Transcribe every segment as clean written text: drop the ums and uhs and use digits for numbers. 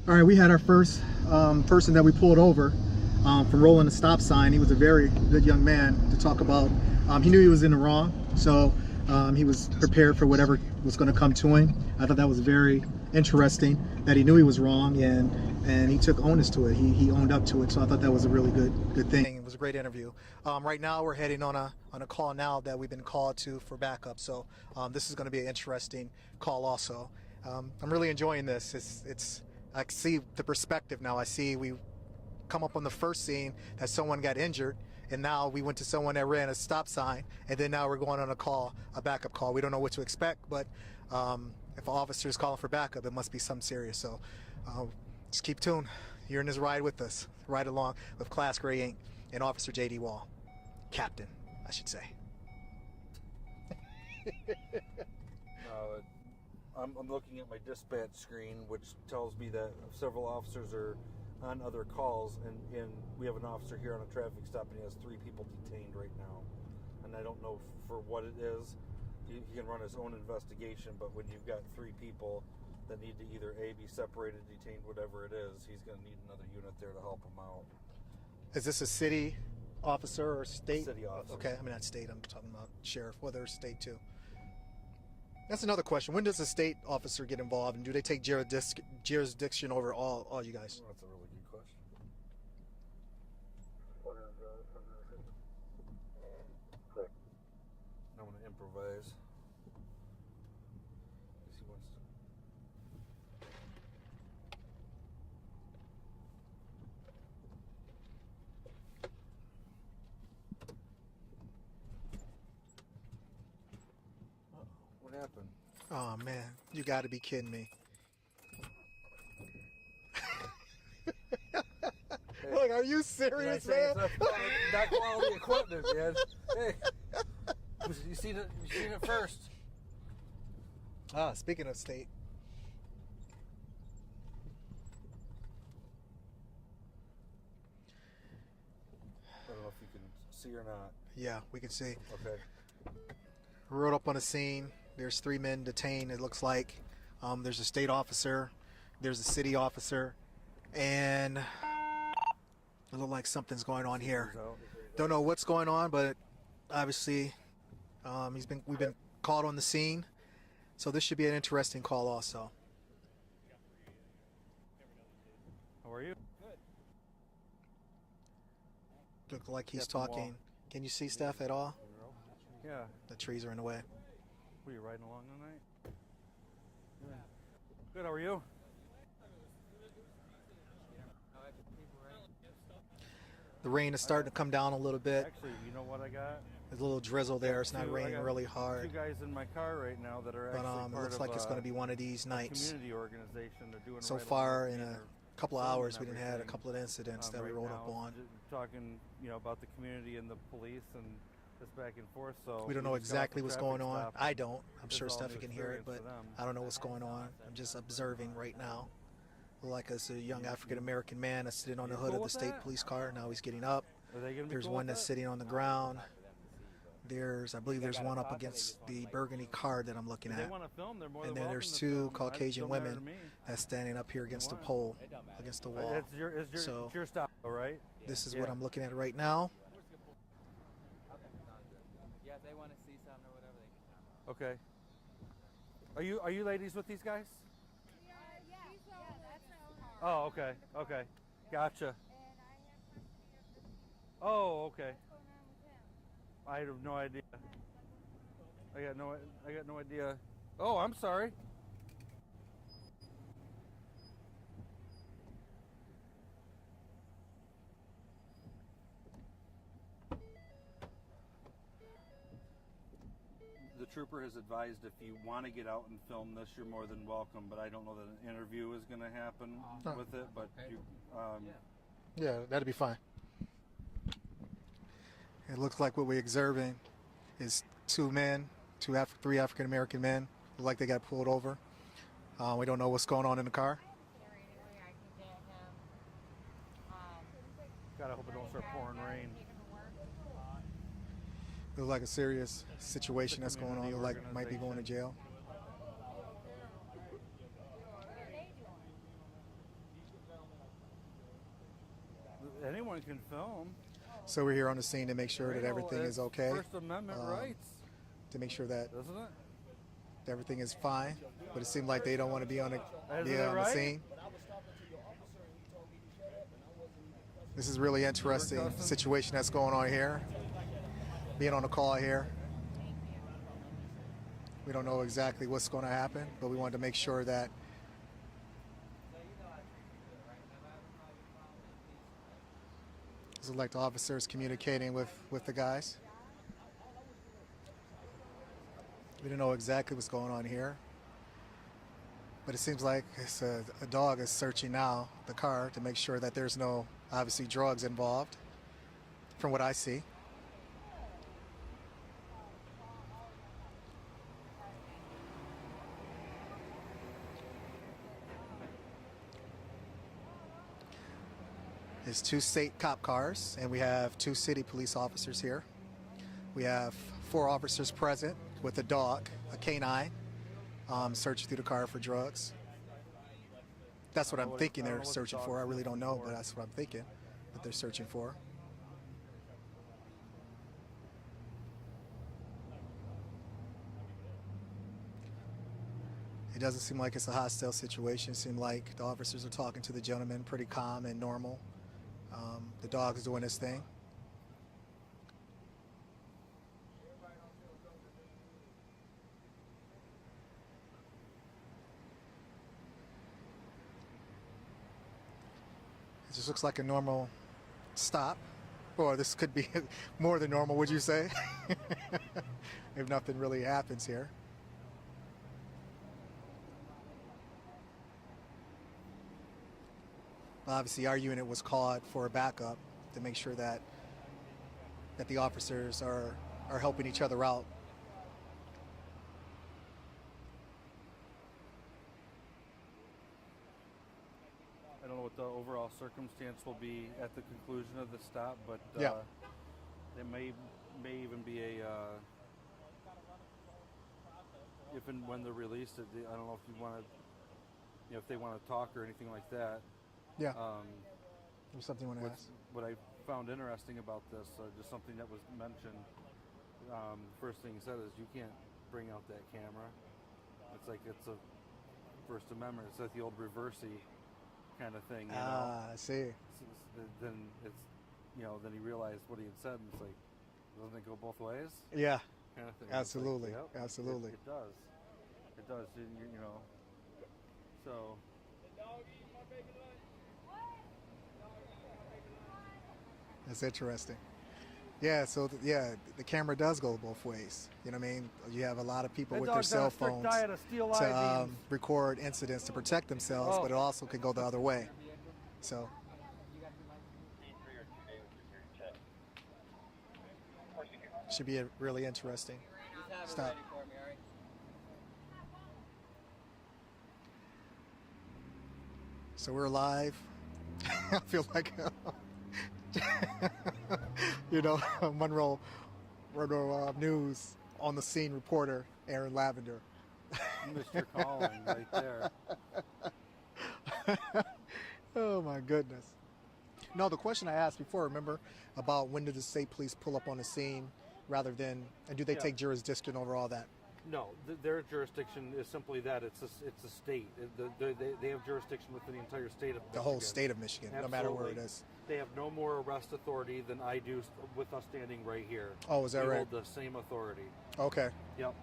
All right, we had our first person that we pulled over for rolling a stop sign. He was a very good young man to talk about. He knew he was in the wrong, so he was prepared for whatever was going to come to him. I thought that was very interesting that he knew he was wrong and he took onus to it. He owned up to it, so I thought that was a really good thing. It was a great interview. Right now we're heading on a call now that we've been called to for backup. So this is going to be an interesting call also. I'm really enjoying this. It's I see the perspective now. I see we come up on the first scene that someone got injured, and now we went to someone that ran a stop sign, and then now we're going on a backup call. We don't know what to expect, but if an officer is calling for backup, it must be something serious. So just keep tuned. You're in this ride with us, ride along with Class Gray Inc. and Officer J.D. Wall, Captain, I should say. I'm looking at my dispatch screen, which tells me that several officers are on other calls, and we have an officer here on a traffic stop, and he has 3 people detained right now. And I don't know for what it is. He can run his own investigation, but when you've got 3 people that need to either A, be separated, detained, whatever it is, he's going to need another unit there to help him out. Is this a city officer or state? City officer. Okay, I mean not state, I'm talking about sheriff, whether it's state too. That's another question. When does a state officer get involved, and do they take jurisdiction over all you guys? Well, that's a really good question. I'm going to improvise. He wants to. What happened? Oh man, you got to be kidding me. Hey, look, are you serious, man? Not quality equipment, man. Hey, you seen it first. Speaking of state. I don't know if you can see or not. Yeah, we can see. Okay. Rode up on the scene. There's 3 men detained, it looks like. There's a state officer. There's a city officer. And it looks like something's going on here. Don't know what's going on, but obviously we've been called on the scene. So this should be an interesting call also. How are you? Good. Look like he's Captain talking. Wall. Can you see Steph at all? Yeah. The trees are in the way. Were you riding along tonight? Yeah. Good, how are you? The rain is starting to come down a little bit. Actually, you know what I got? There's a little drizzle there. It's not I raining got really 2 hard. guys in my car right now that are But actually it part looks of like it's going to be one of these nights. community organization. They're doing So right far, along in with a me. couple of They're hours, we filming didn't had a everything, couple of incidents that we right rolled now, up on. talking, about the community and the police and just back and forth. So We don't know just got off exactly the what's traffic going on. stop. I don't. I'm This sure is all Steffi new can hear it, experience but for them. I don't know what's going on. I'm just observing right now. Like it's a young African American man that's sitting on the You hood cool of the with state that? police car. Now he's getting up. Are they gonna be There's cool one with that's that? sitting on the ground. I believe there's one up against the burgundy car that I'm looking If they at. want to film, they're more And than then welcome there's to 2 film. Caucasian Don't matter to women me. that's standing up here against the Why? pole, against the wall. It's So- your stop, all right? This is Yeah. what I'm looking at right now. Yeah, if they want to see something or whatever, they can have it. Okay. Are you ladies with these guys? Yeah, that's the owner. Oh, okay. Okay. Gotcha. And I have custody of this. Oh, okay. What's going on with him? I have no idea. I got no idea. Oh, I'm sorry. The trooper has advised if you want to get out and film this, you're more than welcome. But I don't know that an interview is going to happen with it. But you, Yeah, that'd be fine. It looks like what we're observing is 2 men, 3 African American men. Look like they got pulled over. We don't know what's going on in the car. gotta hope it don't start pouring rain. Looks like a serious situation that's going on. Look like might be going to jail. anyone can film. So we're here on the scene to make sure that everything is okay. First Amendment rights, To make sure that doesn't it? everything is fine. But it seemed like they don't want to be on the Isn't it on right? the scene. This is really interesting Cousin? situation that's going on here. Being on the call here. We don't know exactly what's going to happen, but we wanted to make sure that select officers communicating with the guys. We don't know exactly what's going on here, but it seems like it's a dog is searching now the car to make sure that there's no obviously drugs involved, from what I see. It's 2 state cop cars, and we have 2 city police officers here. We have 4 officers present with a dog, a canine, searching through the car for drugs. That's what I'm thinking they're searching for. I really don't know, but that's what I'm thinking that they're searching for. It doesn't seem like it's a hostile situation. It seems like the officers are talking to the gentleman pretty calm and normal. The dog's doing his thing. It just looks like a normal stop. Or this could be more than normal, would you say? If nothing really happens here. Obviously, our unit was called for a backup to make sure that the officers are helping each other out. I don't know what the overall circumstance will be at the conclusion of the stop, but Yeah. it may even be a if and when they're released. I don't know if you want to, if they want to talk or anything like that. Yeah. There's something you want to ask. What I found interesting about this, just something that was mentioned. First thing he said is you can't bring out that camera. It's like it's a First Amendment. It's like the old reversey kind of thing. You know? I see. Then it's, then he realized what he had said, and it's like, doesn't it go both ways? Yeah. Kind of thing. Absolutely. It's like, yep, Absolutely. It does. It does. So. That's interesting. Yeah, so the camera does go both ways. You know what I mean? You have a lot of people That with their dog's on cell a strict phones diet of steel to I-beams. record incidents to protect themselves, Oh. but it also could go the other way. So should be a really interesting. Stop. So we're live. I feel like Monroe News on the scene reporter Aaron Lavender. Mr. Calling right there. Oh my goodness. No, the question I asked before, remember, about when did the state police pull up on the scene rather than, and do they Yeah. take jurisdiction over all that? No, their jurisdiction is simply that it's a state. They have jurisdiction within the entire state of Michigan. The whole state of Michigan, no matter where it Absolutely. is. They have no more arrest authority than I do with us standing right here. Oh, is that we right? hold the same authority. Okay. Yep.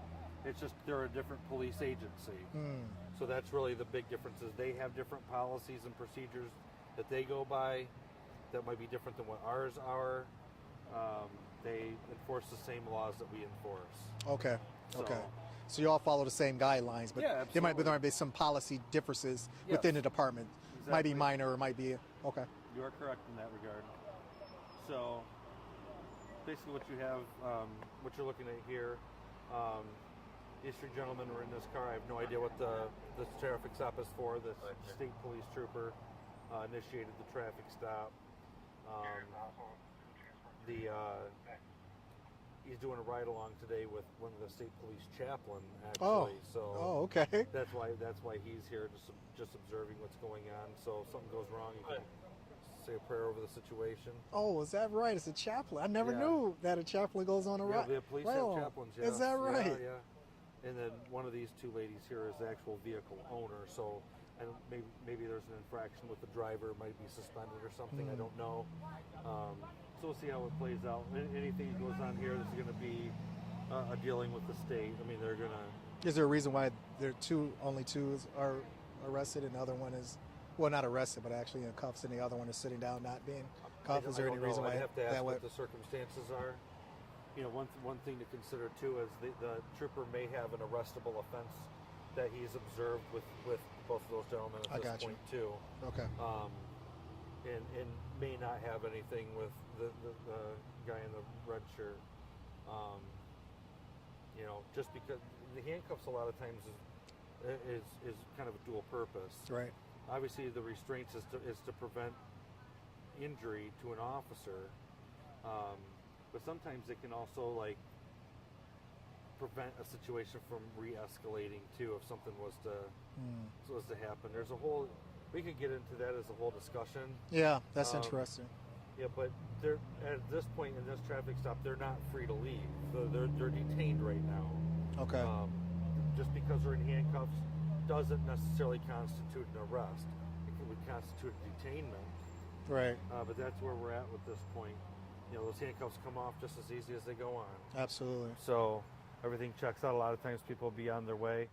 It's just they're a different police agency. Hmm. So that's really the big difference is they have different policies and procedures that they go by that might be different than what ours are. They enforce the same laws that we enforce. Okay. So- Okay. So you all follow the same guidelines, but Yeah, there might absolutely. be some policy differences Yes. within the department. Might be Exactly. minor or might be okay. You are correct in that regard. So, basically, what you have, what you're looking at here, these 3 gentlemen were in this car. I have no idea what the traffic stop is for. The state police trooper initiated the traffic stop. He's doing a ride along today with one of the state police chaplain. Actually, Oh, okay. that's why he's here, just observing what's going on. So if something goes wrong, you can say a prayer over the situation. Oh, is that right? It's a chaplain. I never Yeah. knew that a chaplain goes on a Yeah, ride. the police Right have on. chaplains. Yes. Is that right? Yeah, yeah. And then one of these two ladies here is the actual vehicle owner. So, and maybe there's an infraction with the driver, might be suspended or something. I don't know. So we'll see how it plays out. Anything that goes on here is going to be a dealing with the state. I mean, they're going to. Is there a reason why only two are arrested, and the other one is, well, not arrested, but actually in cuffs, and the other one is sitting down, not being cuffed? Is there any reason why I'd have to ask that would? what the circumstances are. You know, one thing to consider too is the trooper may have an arrestable offense that he's observed with both of those gentlemen at this point too. Okay. And may not have anything with the guy in the red shirt. You know, just because the handcuffs a lot of times is kind of a dual purpose. Right. Obviously, the restraints is to prevent injury to an officer, but sometimes it can also like prevent a situation from re-escalating too if something was to happen. There's a whole, we could get into that as a whole discussion. Yeah, that's interesting. Yeah, but they're at this point in this traffic stop, they're not free to leave. They're detained right now. Okay. Just because they're in handcuffs doesn't necessarily constitute an arrest. It would constitute a detainment. Right. But that's where we're at with this point. You know, those handcuffs come off just as easy as they go on. Absolutely. So everything checks out. A lot of times people will be on their way.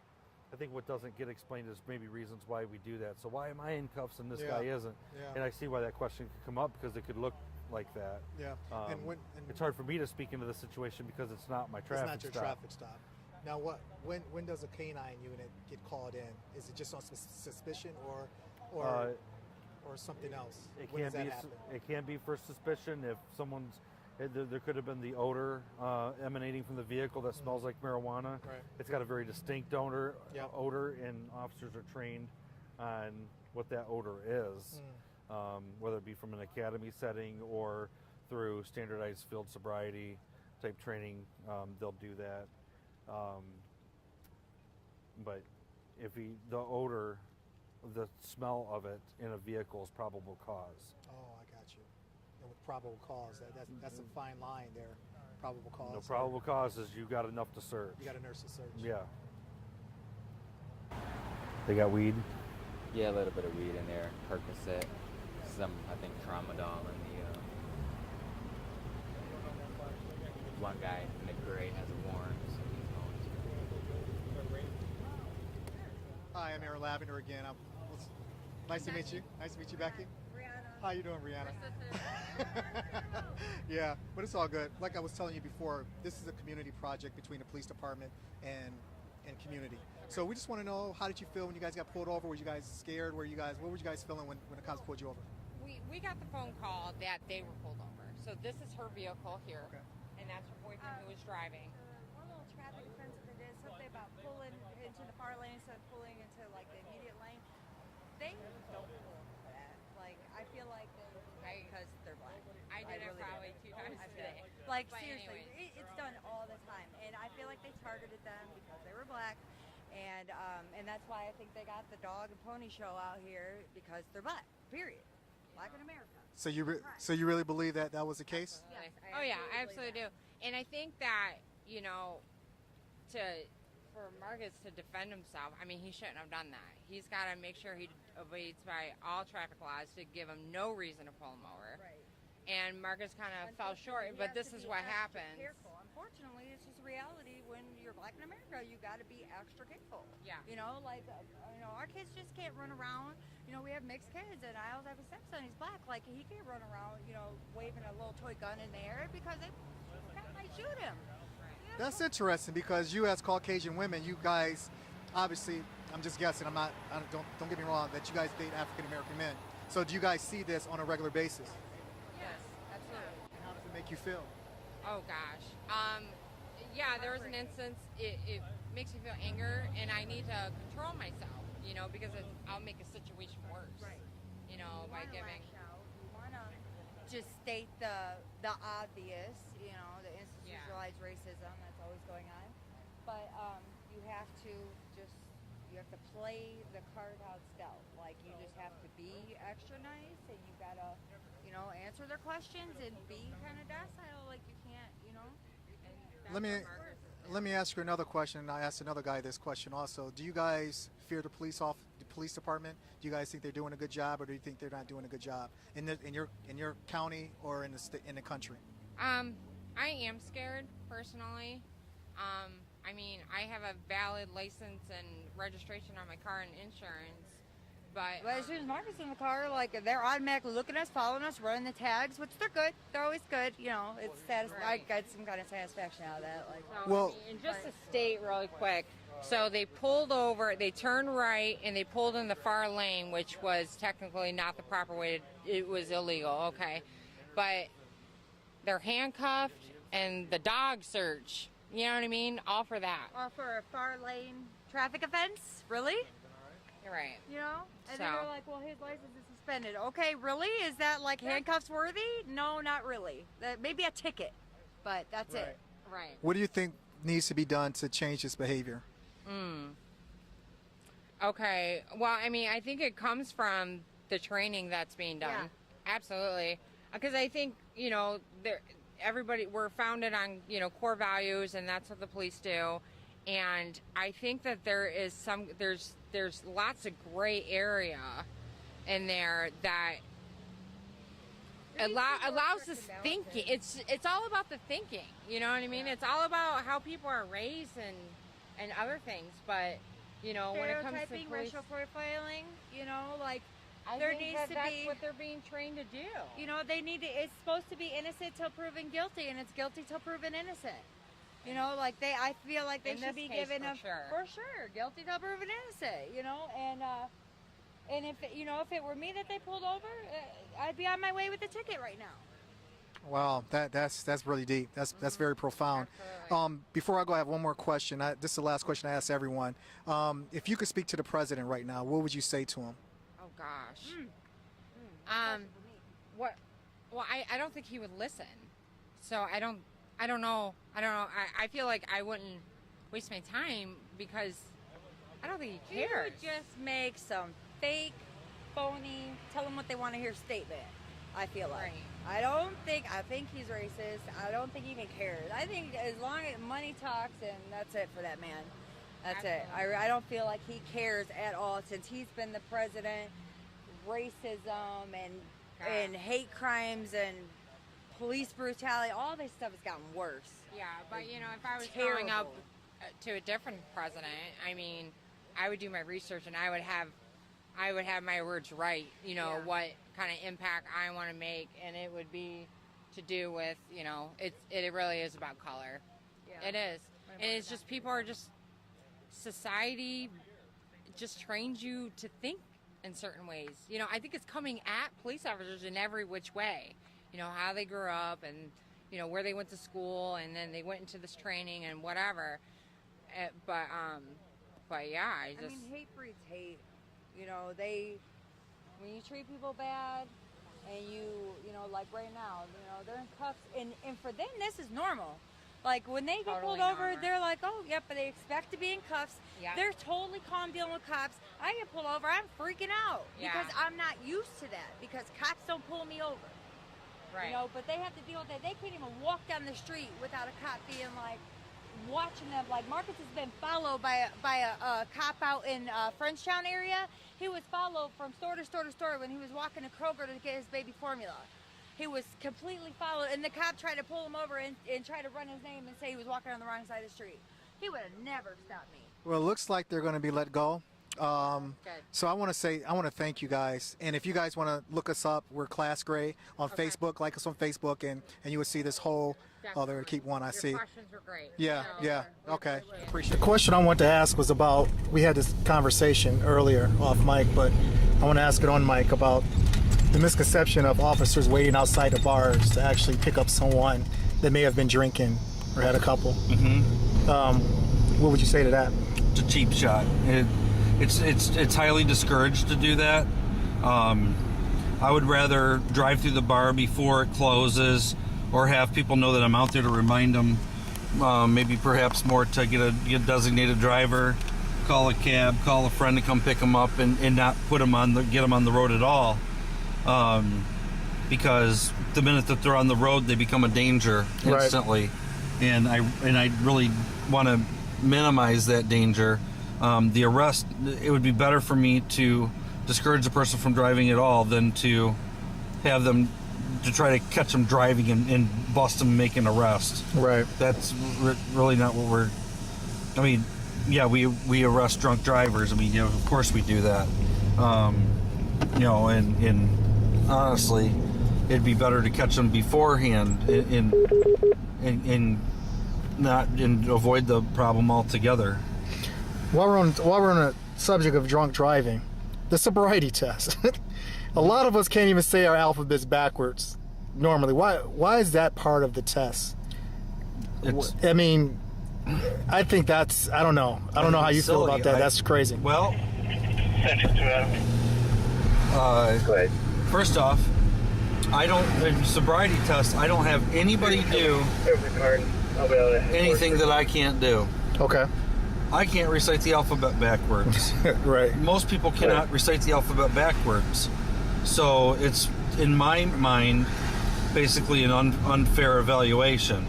I think what doesn't get explained is maybe reasons why we do that. So why am I in cuffs and this guy isn't? Yeah. And I see why that question could come up because it could look like that. Yeah. And it's hard for me to speak into the situation because it's not my traffic it's not your stop. traffic stop. Now, when does a canine unit get called in? Is it just on suspicion or something else? When does that happen? It can be for suspicion if someone's. There could have been the odor emanating from the vehicle that smells like marijuana. Right. It's got a very distinct odor, Yep. And officers are trained on what that odor is, whether it be from an academy setting or through standardized field sobriety type training. They'll do that. But if the odor, the smell of it in a vehicle is probable cause. Oh, I got you. And with probable cause, that's a fine line there. Probable cause. No, probable cause is you got enough to search. You got a nurse to search. Yeah. They got weed. Yeah, a little bit of weed in there, Percocet, some I think Tramadol, and the one guy in the gray has a warrant. So he's going to. Hi, I'm Aaron Lavender again. Nice to meet you. Nice to meet you, Becky. Brianna. How you doing, Brianna? Yeah, but it's all good. Like I was telling you before, this is a community project between the police department and community. So we just want to know, how did you feel when you guys got pulled over? Were you guys scared? What were you guys feeling when the cops pulled you over? We got the phone call that they were pulled over. So this is her vehicle here, Okay. and that's her boyfriend who was driving. One little traffic offense that they did, something about pulling into the far lane instead of pulling into like the immediate lane. They don't pull for that. Like, I feel like because they're black. I did it really probably do. 2 times I feel today. it. Like, But seriously, anyways. it's done all the time. And I feel like they targeted them because they were black. And that's why I think they got the dog and pony show out here, because they're black, period. Black in America. So you really believe that was the case? Yes, Oh yeah, I absolutely absolutely do. And I think that, you know, for Marcus to defend himself, I mean, he shouldn't have done that. He's got to make sure he abides by all traffic laws to give him no reason to pull him over. Right. And Marcus kind of fell short, You but have this to is be what extra happens. Careful. Unfortunately, it's just reality. When you're black in America, you got to be extra careful. Yeah. You know, like our kids just can't run around. You know, we have mixed kids, and I also have a stepson. He's black. Like, he can't run around, waving a little toy gun in the air because they might shoot him. You know? That's interesting, because you as Caucasian women, you guys, obviously, I'm just guessing. Don't get me wrong, that you guys date African American men. So do you guys see this on a regular basis? Yes, absolutely. And how does it make you feel? Oh gosh. Yeah, there was an instance. It makes me feel anger, and I need to control myself. Because I'll make a situation worse. Right. By giving. Lash out. You want to just state the obvious. The institutionalized racism that's always going on. But you have to play the card out stealth. Like, you just have to be extra nice, and you gotta answer their questions and be kind of docile. Like you can't, and that's Let me what Marcus is. let me ask you another question. And I asked another guy this question also. Do you guys fear the police department? Do you guys think they're doing a good job, or do you think they're not doing a good job in your county or in the country? I am scared personally. I mean, I have a valid license and registration on my car and insurance, but But as soon as Marcus in the car, like they're automatically looking at us, following us, running the tags, which they're good. They're always good. It's I got some kind of satisfaction out of that. Like, so, Well- I mean, and just to state really quick, so they pulled over, they turned right, and they pulled in the far lane, which was technically not the proper way. It was illegal, okay, but they're handcuffed and the dog search. You know what I mean? All for that. or for a far lane traffic offense, really? You're right. And then So- they're like, well, his license is suspended. Okay, really? Is that like handcuffs worthy? No, not really. Maybe a ticket, but that's it. Right. What do you think needs to be done to change this behavior? Okay. Well, I mean, I think it comes from the training that's being done. Yeah. Absolutely. Because I think, we're founded on, core values, and that's what the police do. And I think that there's lots of gray area in there that allows this thinking. It's all about the thinking. You know what I mean? It's all about how people are raised and other things. But when it comes to Stereotyping, police, racial profiling, like I there think needs that to that's be. what they're being trained to do. They need to. It's supposed to be innocent till proven guilty, and it's guilty till proven innocent. I feel like they In should this be case, given for sure. guilty till proven innocent. And if it were me that they pulled over, I'd be on my way with the ticket right now. Wow, that's really deep. That's very profound. Absolutely. Before I go, I have one more question. This is the last question I ask everyone. If you could speak to the president right now, what would you say to him? Oh gosh. What? Well, I don't think he would listen. So I don't know. I feel like I wouldn't waste my time because I don't think he He cares. would just make some fake, phony, tell them what they want to hear statement. I feel like. Right. I think he's racist. I don't think he even cares. I think as long as money talks, and that's it for that man. That's it. I don't feel like he cares at all since he's been the president. Racism and hate crimes and police brutality, all this stuff has gotten worse. Yeah, but if I was Terrible. growing up to a different president, I mean, I would do my research and I would have my words right. What kind of impact I want to make, and it would be to do with it really is about color. Yeah. It is, and it's just people are just society just trains you to think in certain ways. I think it's coming at police officers in every which way. How they grew up and where they went to school, and then they went into this training and whatever. But yeah, I mean, hate breeds hate. When you treat people bad, and like right now, they're in cuffs, and for them this is normal. Like when they get Totally pulled over, normal. they're like, oh, yep, but they expect to be in cuffs. Yeah. They're totally calm dealing with cops. I get pulled over, I'm freaking out Yeah. because I'm not used to that because cops don't pull me over. right. But they have to deal with that. They can't even walk down the street without a cop being like watching them. Like Marcus has been followed by a cop out in Frenchtown area. He was followed from store to store to store when he was walking to Kroger to get his baby formula. He was completely followed, and the cop tried to pull him over and try to run his name and say he was walking on the wrong side of the street. He would have never stopped me. Well, it looks like they're going to be let go. Good. So I want to thank you guys. And if you guys want to look us up, we're Class Gray on Facebook. Like us on Facebook, and you will see this whole. Oh, they're keep one. I see. Your questions were great. Yeah, So, yeah. we Okay. appreciate it. Appreciate it. The question I wanted to ask was about, we had this conversation earlier off mic, but I want to ask it on mic about the misconception of officers waiting outside the bars to actually pick up someone that may have been drinking or had a couple. What would you say to that? It's a cheap shot. It's highly discouraged to do that. I would rather drive through the bar before it closes, or have people know that I'm out there to remind them. Maybe perhaps more to get a designated driver, call a cab, call a friend to come pick them up, and not get them on the road at all. because the minute that they're on the road, they become a danger Right. instantly, and I really want to minimize that danger. The arrest, it would be better for me to discourage a person from driving at all than to have them to try to catch them driving and bust them and make an arrest. Right. That's really not what we're. I mean, yeah, we arrest drunk drivers. I mean, you know, of course we do that. You know, and honestly, it'd be better to catch them beforehand and not and avoid the problem altogether. While we're on the subject of drunk driving, the sobriety test. A lot of us can't even say our alphabets backwards normally. Why is that part of the test? I mean, I think that's, I don't know how you feel about that. That's crazy. Well, Go ahead. first off, in sobriety test, I don't have anybody do There's the card. I'll be able to. anything that I can't do. Okay. I can't recite the alphabet backwards. Right. Most people cannot recite the alphabet backwards. So it's, in my mind, basically an unfair evaluation.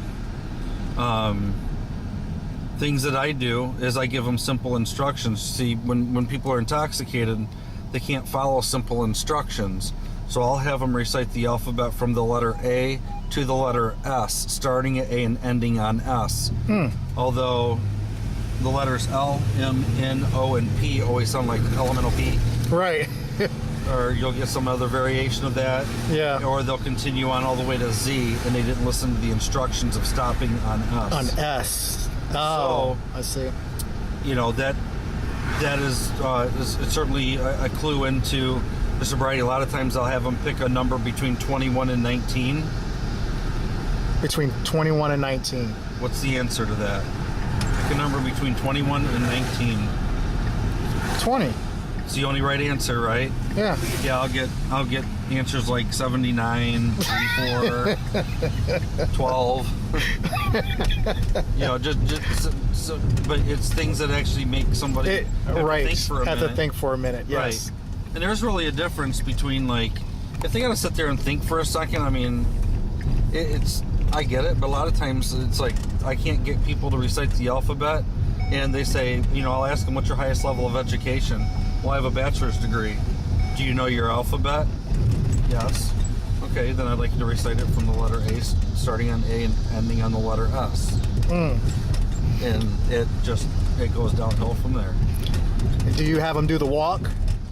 Things that I do is I give them simple instructions. See, when people are intoxicated, they can't follow simple instructions. So I'll have them recite the alphabet from the letter A to the letter S, starting at A and ending on S. Although the letters L, M, N, O, and P always sound like elemental P. Right. Or you'll get some other variation of that. Yeah. Or they'll continue on all the way to Z, and they didn't listen to the instructions of stopping on S. On S. Oh, I see. You know, that is certainly a clue into the sobriety. A lot of times I'll have them pick a number between 21 and 19. Between 21 and 19. What's the answer to that? Pick a number between 21 and 19. 20. It's the only right answer, right? Yeah. Yeah, I'll get answers like 79, 34, 12. You know, just so, but it's things that actually make somebody Right. think for a Have minute. to think for a minute. Yes. Right. And there's really a difference between, like, if they got to sit there and think for a second, I mean, it's I get it, but a lot of times it's like I can't get people to recite the alphabet, and they say, you know, I'll ask them, what's your highest level of education? Well, I have a bachelor's degree. Do you know your alphabet? Yes. Okay, then I'd like you to recite it from the letter A, starting on A and ending on the letter S. And it goes downhill from there. Do you have them do the walk,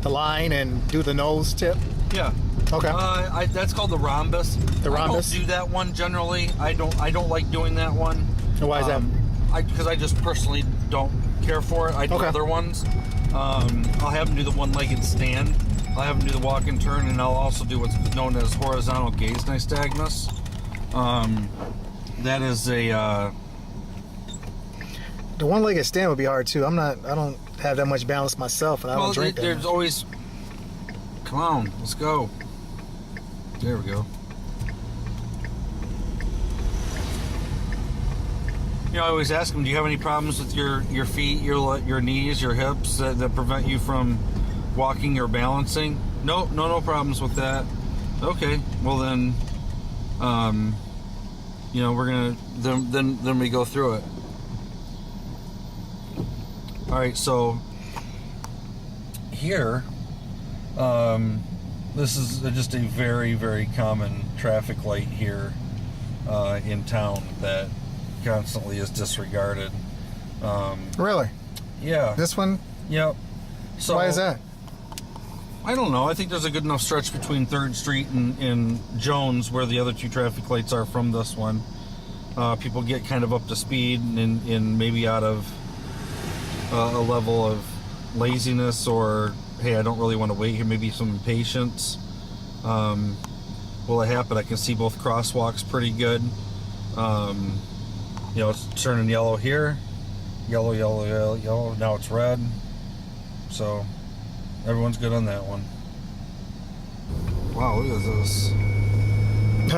the line, and do the nose tip? Yeah. Okay. That's called the rhombus. The rhombus? I don't do that one generally. I don't like doing that one. Why is that? Because I just personally don't care for it. I do Okay. other ones. I'll have them do the one-legged stand. I'll have them do the walk and turn, and I'll also do what's known as horizontal gaze nystagmus. That is a The one-legged stand would be hard too. I don't have that much balance myself, and I don't drink that there's much. always. Come on, let's go. There we go. You know, I always ask them, do you have any problems with your feet, your knees, your hips that prevent you from walking or balancing? No problems with that. Okay, well then, you know, we're gonna then we go through it. All right, so here, this is just a very, very common traffic light here in town that constantly is disregarded. Really? Yeah. This one? Yep. So Why is that? I don't know. I think there's a good enough stretch between 3rd Street and Jones where the other two traffic lights are from this one. People get kind of up to speed and maybe out of a level of laziness or, hey, I don't really want to wait here, maybe some impatience. Will it happen? I can see both crosswalks pretty good. You know, it's turning yellow here. Yellow, yellow, yellow, yellow. Now it's red. So everyone's good on that one. Wow, look at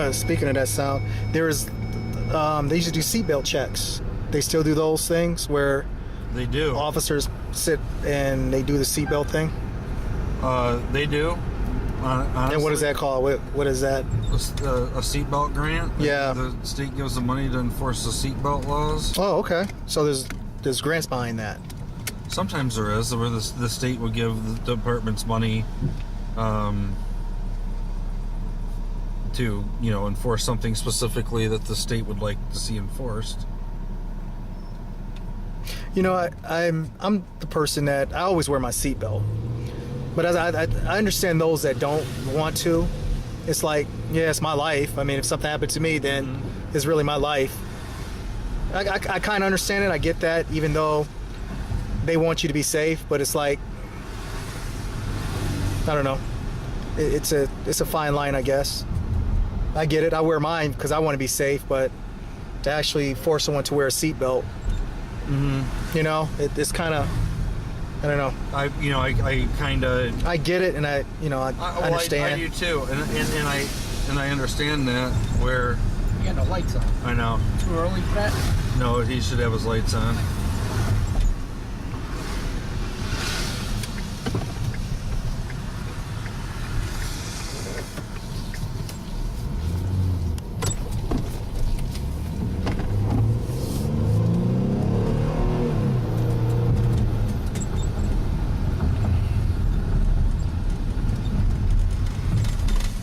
this. Speaking of that sound, they used to do seatbelt checks. They still do those things where They do. officers sit and they do the seatbelt thing. They do. Honestly, And what is that called? What is that? A seatbelt grant. Yeah. The state gives the money to enforce the seatbelt laws. Oh, okay. So there's grants behind that. Sometimes there is, where the state would give the departments money to, enforce something specifically that the state would like to see enforced. I'm the person that I always wear my seatbelt. But as I understand those that don't want to. It's like, yeah, it's my life. I mean, if something happened to me, then it's really my life. I kind of understand it. I get that, even though they want you to be safe. But it's like, I don't know. It's a fine line, I guess. I get it. I wear mine because I want to be safe. But to actually force someone to wear a seatbelt, it's kind of, I don't know. I kind of. I get it, and I understand. I do too, and I understand that. Where You got no lights on. I know. Too early for that? No, he should have his lights on.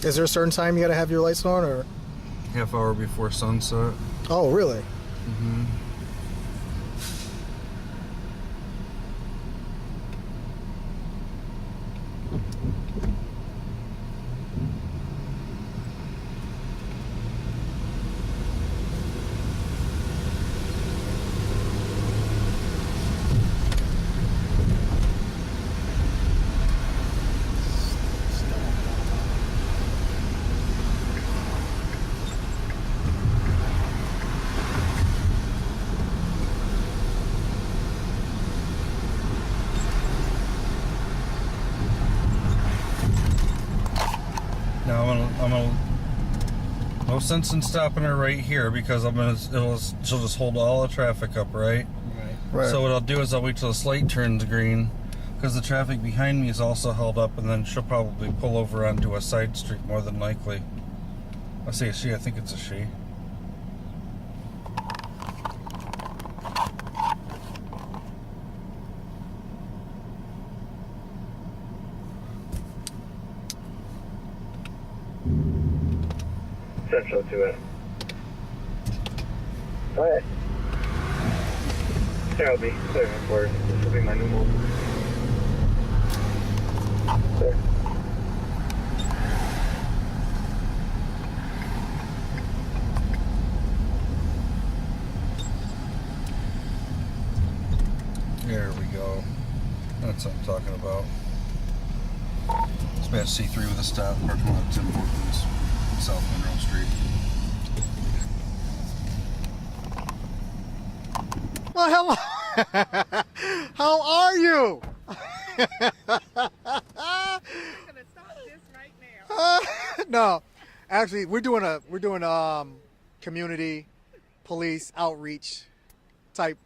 Is there a certain time you got to have your lights on, or? Half hour before sunset. Oh, really? Mm-hmm. Now I'm gonna no sense in stopping her right here because she'll just hold all the traffic up, right? Right. So what I'll do is I'll wait till the light turns green because the traffic behind me is also held up, and then she'll probably pull over onto a side street more than likely. I say a she, I think it's a she. Central to it. Alright. Here I'll be clearing for this will be my new move. There. There we go. That's what I'm talking about. It's about C3 with a stop, parking lot Tim Hortons, South Monroe Street. Well, hello. How are you? No, actually, we're doing community police outreach type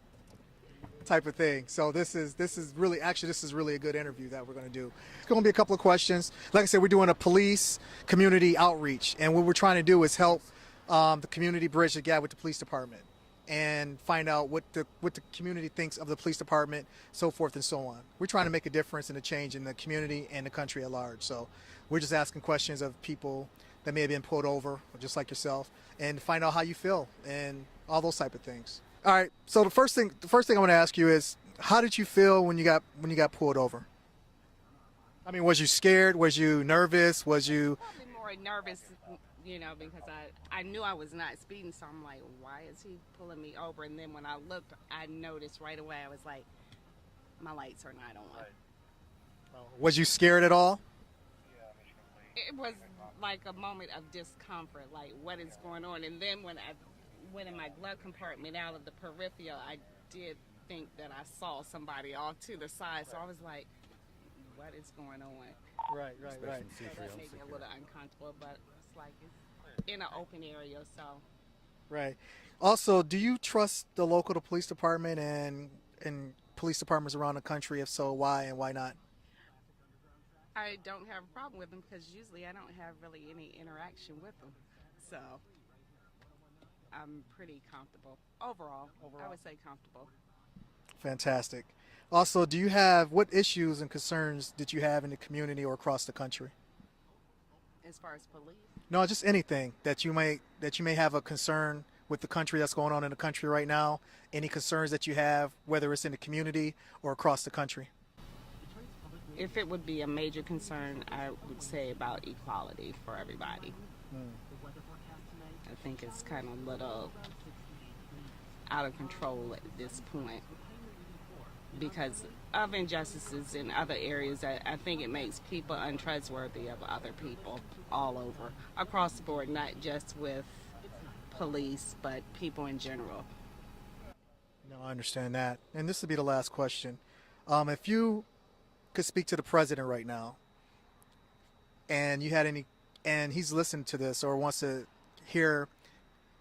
of thing. So this is really a good interview that we're going to do. It's going to be a couple of questions. Like I said, we're doing a police community outreach, and what we're trying to do is help the community bridge the gap with the police department and find out what the community thinks of the police department, so forth and so on. We're trying to make a difference and a change in the community and the country at large. So we're just asking questions of people that may have been pulled over, just like yourself, and find out how you feel and all those type of things. All right. So the first thing I want to ask you is, how did you feel when you got pulled over? I mean, was you scared? Was you nervous? Was you? Probably more nervous, because I knew I was not speeding, so I'm like, why is he pulling me over? And then when I looked, I noticed right away. I was like, my lights are not on. Was you scared at all? It was like a moment of discomfort, like what is going on? And then when I went in my glove compartment out of the peripheral, I did think that I saw somebody off to the side, so I was like, what is going on? Right. So that made me a little uncomfortable, but it's like it's in an open area, so. Right. Also, do you trust the local police department and police departments around the country? If so, why and why not? I don't have a problem with them because usually I don't have really any interaction with them. So I'm pretty comfortable. Overall, I would say comfortable. Fantastic. Also, do you have, what issues and concerns did you have in the community or across the country? As far as police, No, just anything that you may have a concern with the country that's going on in the country right now. Any concerns that you have, whether it's in the community or across the country. if it would be a major concern, I would say about equality for everybody. I think it's kind of a little out of control at this point because of injustices in other areas. I think it makes people untrustworthy of other people all over, across the board, not just with police, but people in general. No, I understand that. And this will be the last question. If you could speak to the president right now, and you had any, and he's listened to this or wants to hear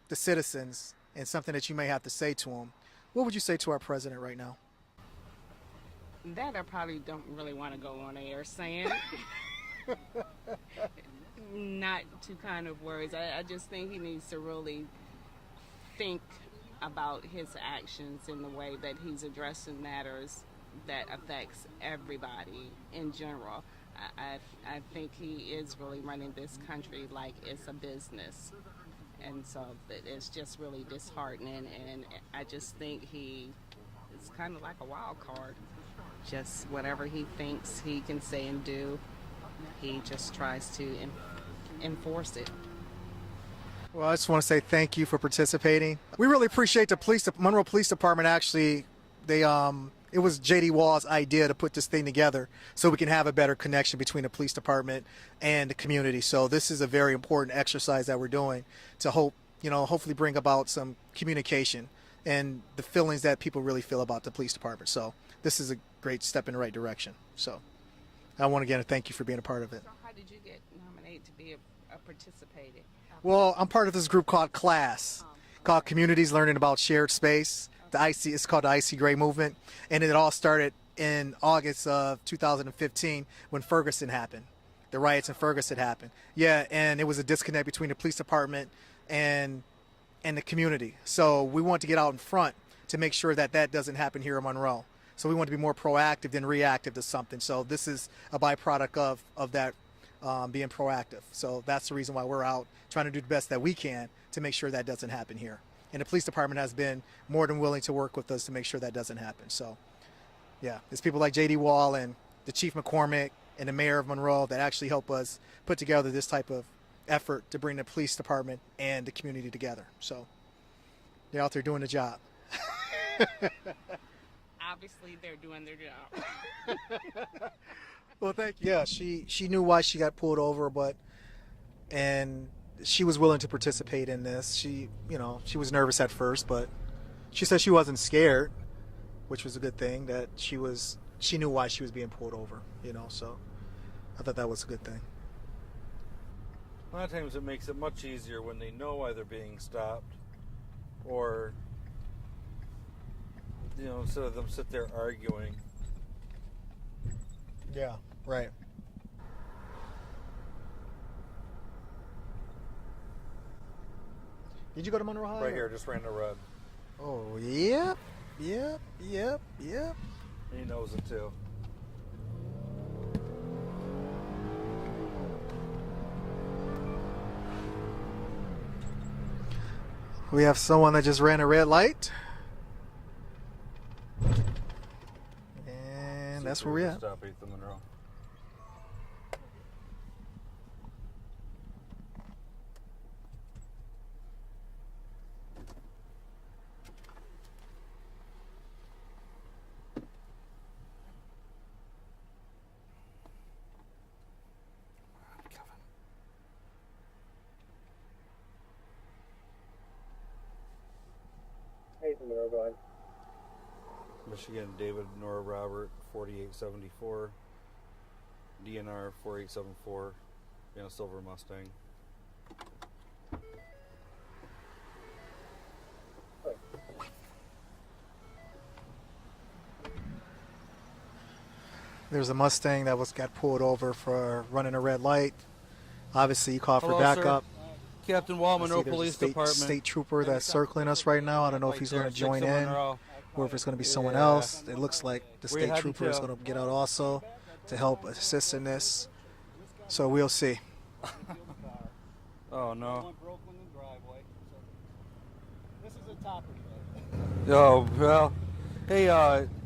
the citizens and something that you may have to say to him, what would you say to our president right now? That I probably don't really want to go on air saying. Not too kind of words. I just think he needs to really think about his actions in the way that he's addressing matters that affects everybody in general. I think he is really running this country like it's a business. And so it's just really disheartening, and I just think he is kind of like a wild card. Just whatever he thinks he can say and do, he just tries to enforce it. Well, I just want to say thank you for participating. We really appreciate the Monroe Police Department. Actually, it was J.D. Wall's idea to put this thing together so we can have a better connection between the police department and the community. So this is a very important exercise that we're doing to hopefully bring about some communication and the feelings that people really feel about the police department. So this is a great step in the right direction. So I want to again thank you for being a part of it. So how did you get nominated to be a participator? Well, I'm part of this group called CLASS, called Communities Learning About Shared Space. It's called the IC Gray Movement, and it all started in August of 2015 when Ferguson happened. The riots in Ferguson happened. Yeah, and it was a disconnect between the police department and the community. So we want to get out in front to make sure that that doesn't happen here in Monroe. So we want to be more proactive than reactive to something. So this is a byproduct of that being proactive. So that's the reason why we're out trying to do the best that we can to make sure that doesn't happen here. And the police department has been more than willing to work with us to make sure that doesn't happen. So, yeah, it's people like J.D. Wall and the Chief McCormick and the mayor of Monroe that actually help us put together this type of effort to bring the police department and the community together. So they're out there doing the job. Obviously, they're doing their job. Well, thank you. Yeah, she knew why she got pulled over, and she was willing to participate in this. She was nervous at first, but she said she wasn't scared, which was a good thing, that she knew why she was being pulled over, so I thought that was a good thing. A lot of times it makes it much easier when they know why they're being stopped, or, instead of them sit there arguing. Yeah, right. Did you go to Monroe High? Right here, just ran the red. Oh, yep. He knows it too. We have someone that just ran a red light. And that's where we're at. Stop 8th and Monroe. Michigan, David Nora Robert, 4874, DNR 4874, in a silver Mustang. There's a Mustang that got pulled over for running a red light. Obviously, you called for Hello, sir. backup. Captain I Wall, see Monroe there's a Police state, Department. state trooper that's circling us right now. I don't know if he's going to join in or if it's going to be someone Yeah. else. It looks like the Where you state heading trooper is to? going to get out also to help assist in this. So we'll see. Oh no. This is a topper. Oh well. Hey,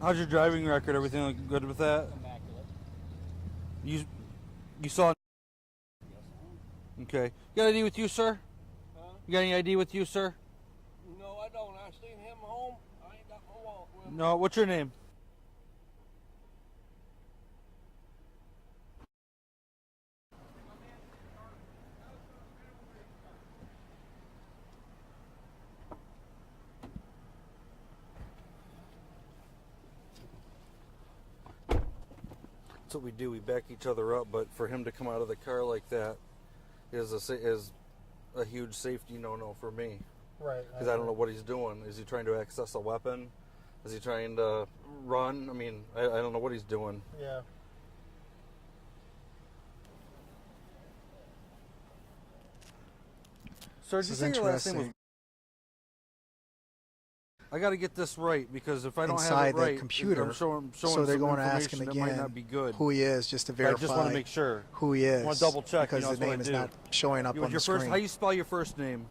how's your driving record? Everything looking good with that? Immaculate. You saw? Okay. You got ID with you, sir? You got any ID with you, sir? No, I don't. I seen him home. I ain't got my wallet with me. No. What's your name? That's what we do. We back each other up, but for him to come out of the car like that is a huge safety no-no for me. Right. Because I don't know what he's doing. Is he trying to access a weapon? Is he trying to run? I mean, I don't know what he's doing. Yeah. Sir, This did you is say your last name was? interesting. I got to get this right because if I don't Inside have it the right, computer, I'm showing so they're some going to ask him information that might again not be good. who he is, just to I verify just want to make sure. who he is. I wanna double check, because you know, the that's what name I is do. not showing up You on want the your screen. first? How you spell your first name?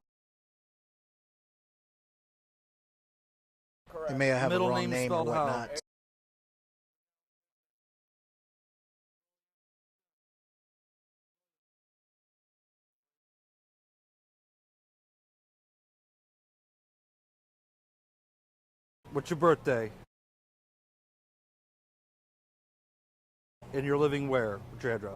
They may have Middle a wrong name name or spelled how? whatnot. What's your birthday? And you're living where? What's your address?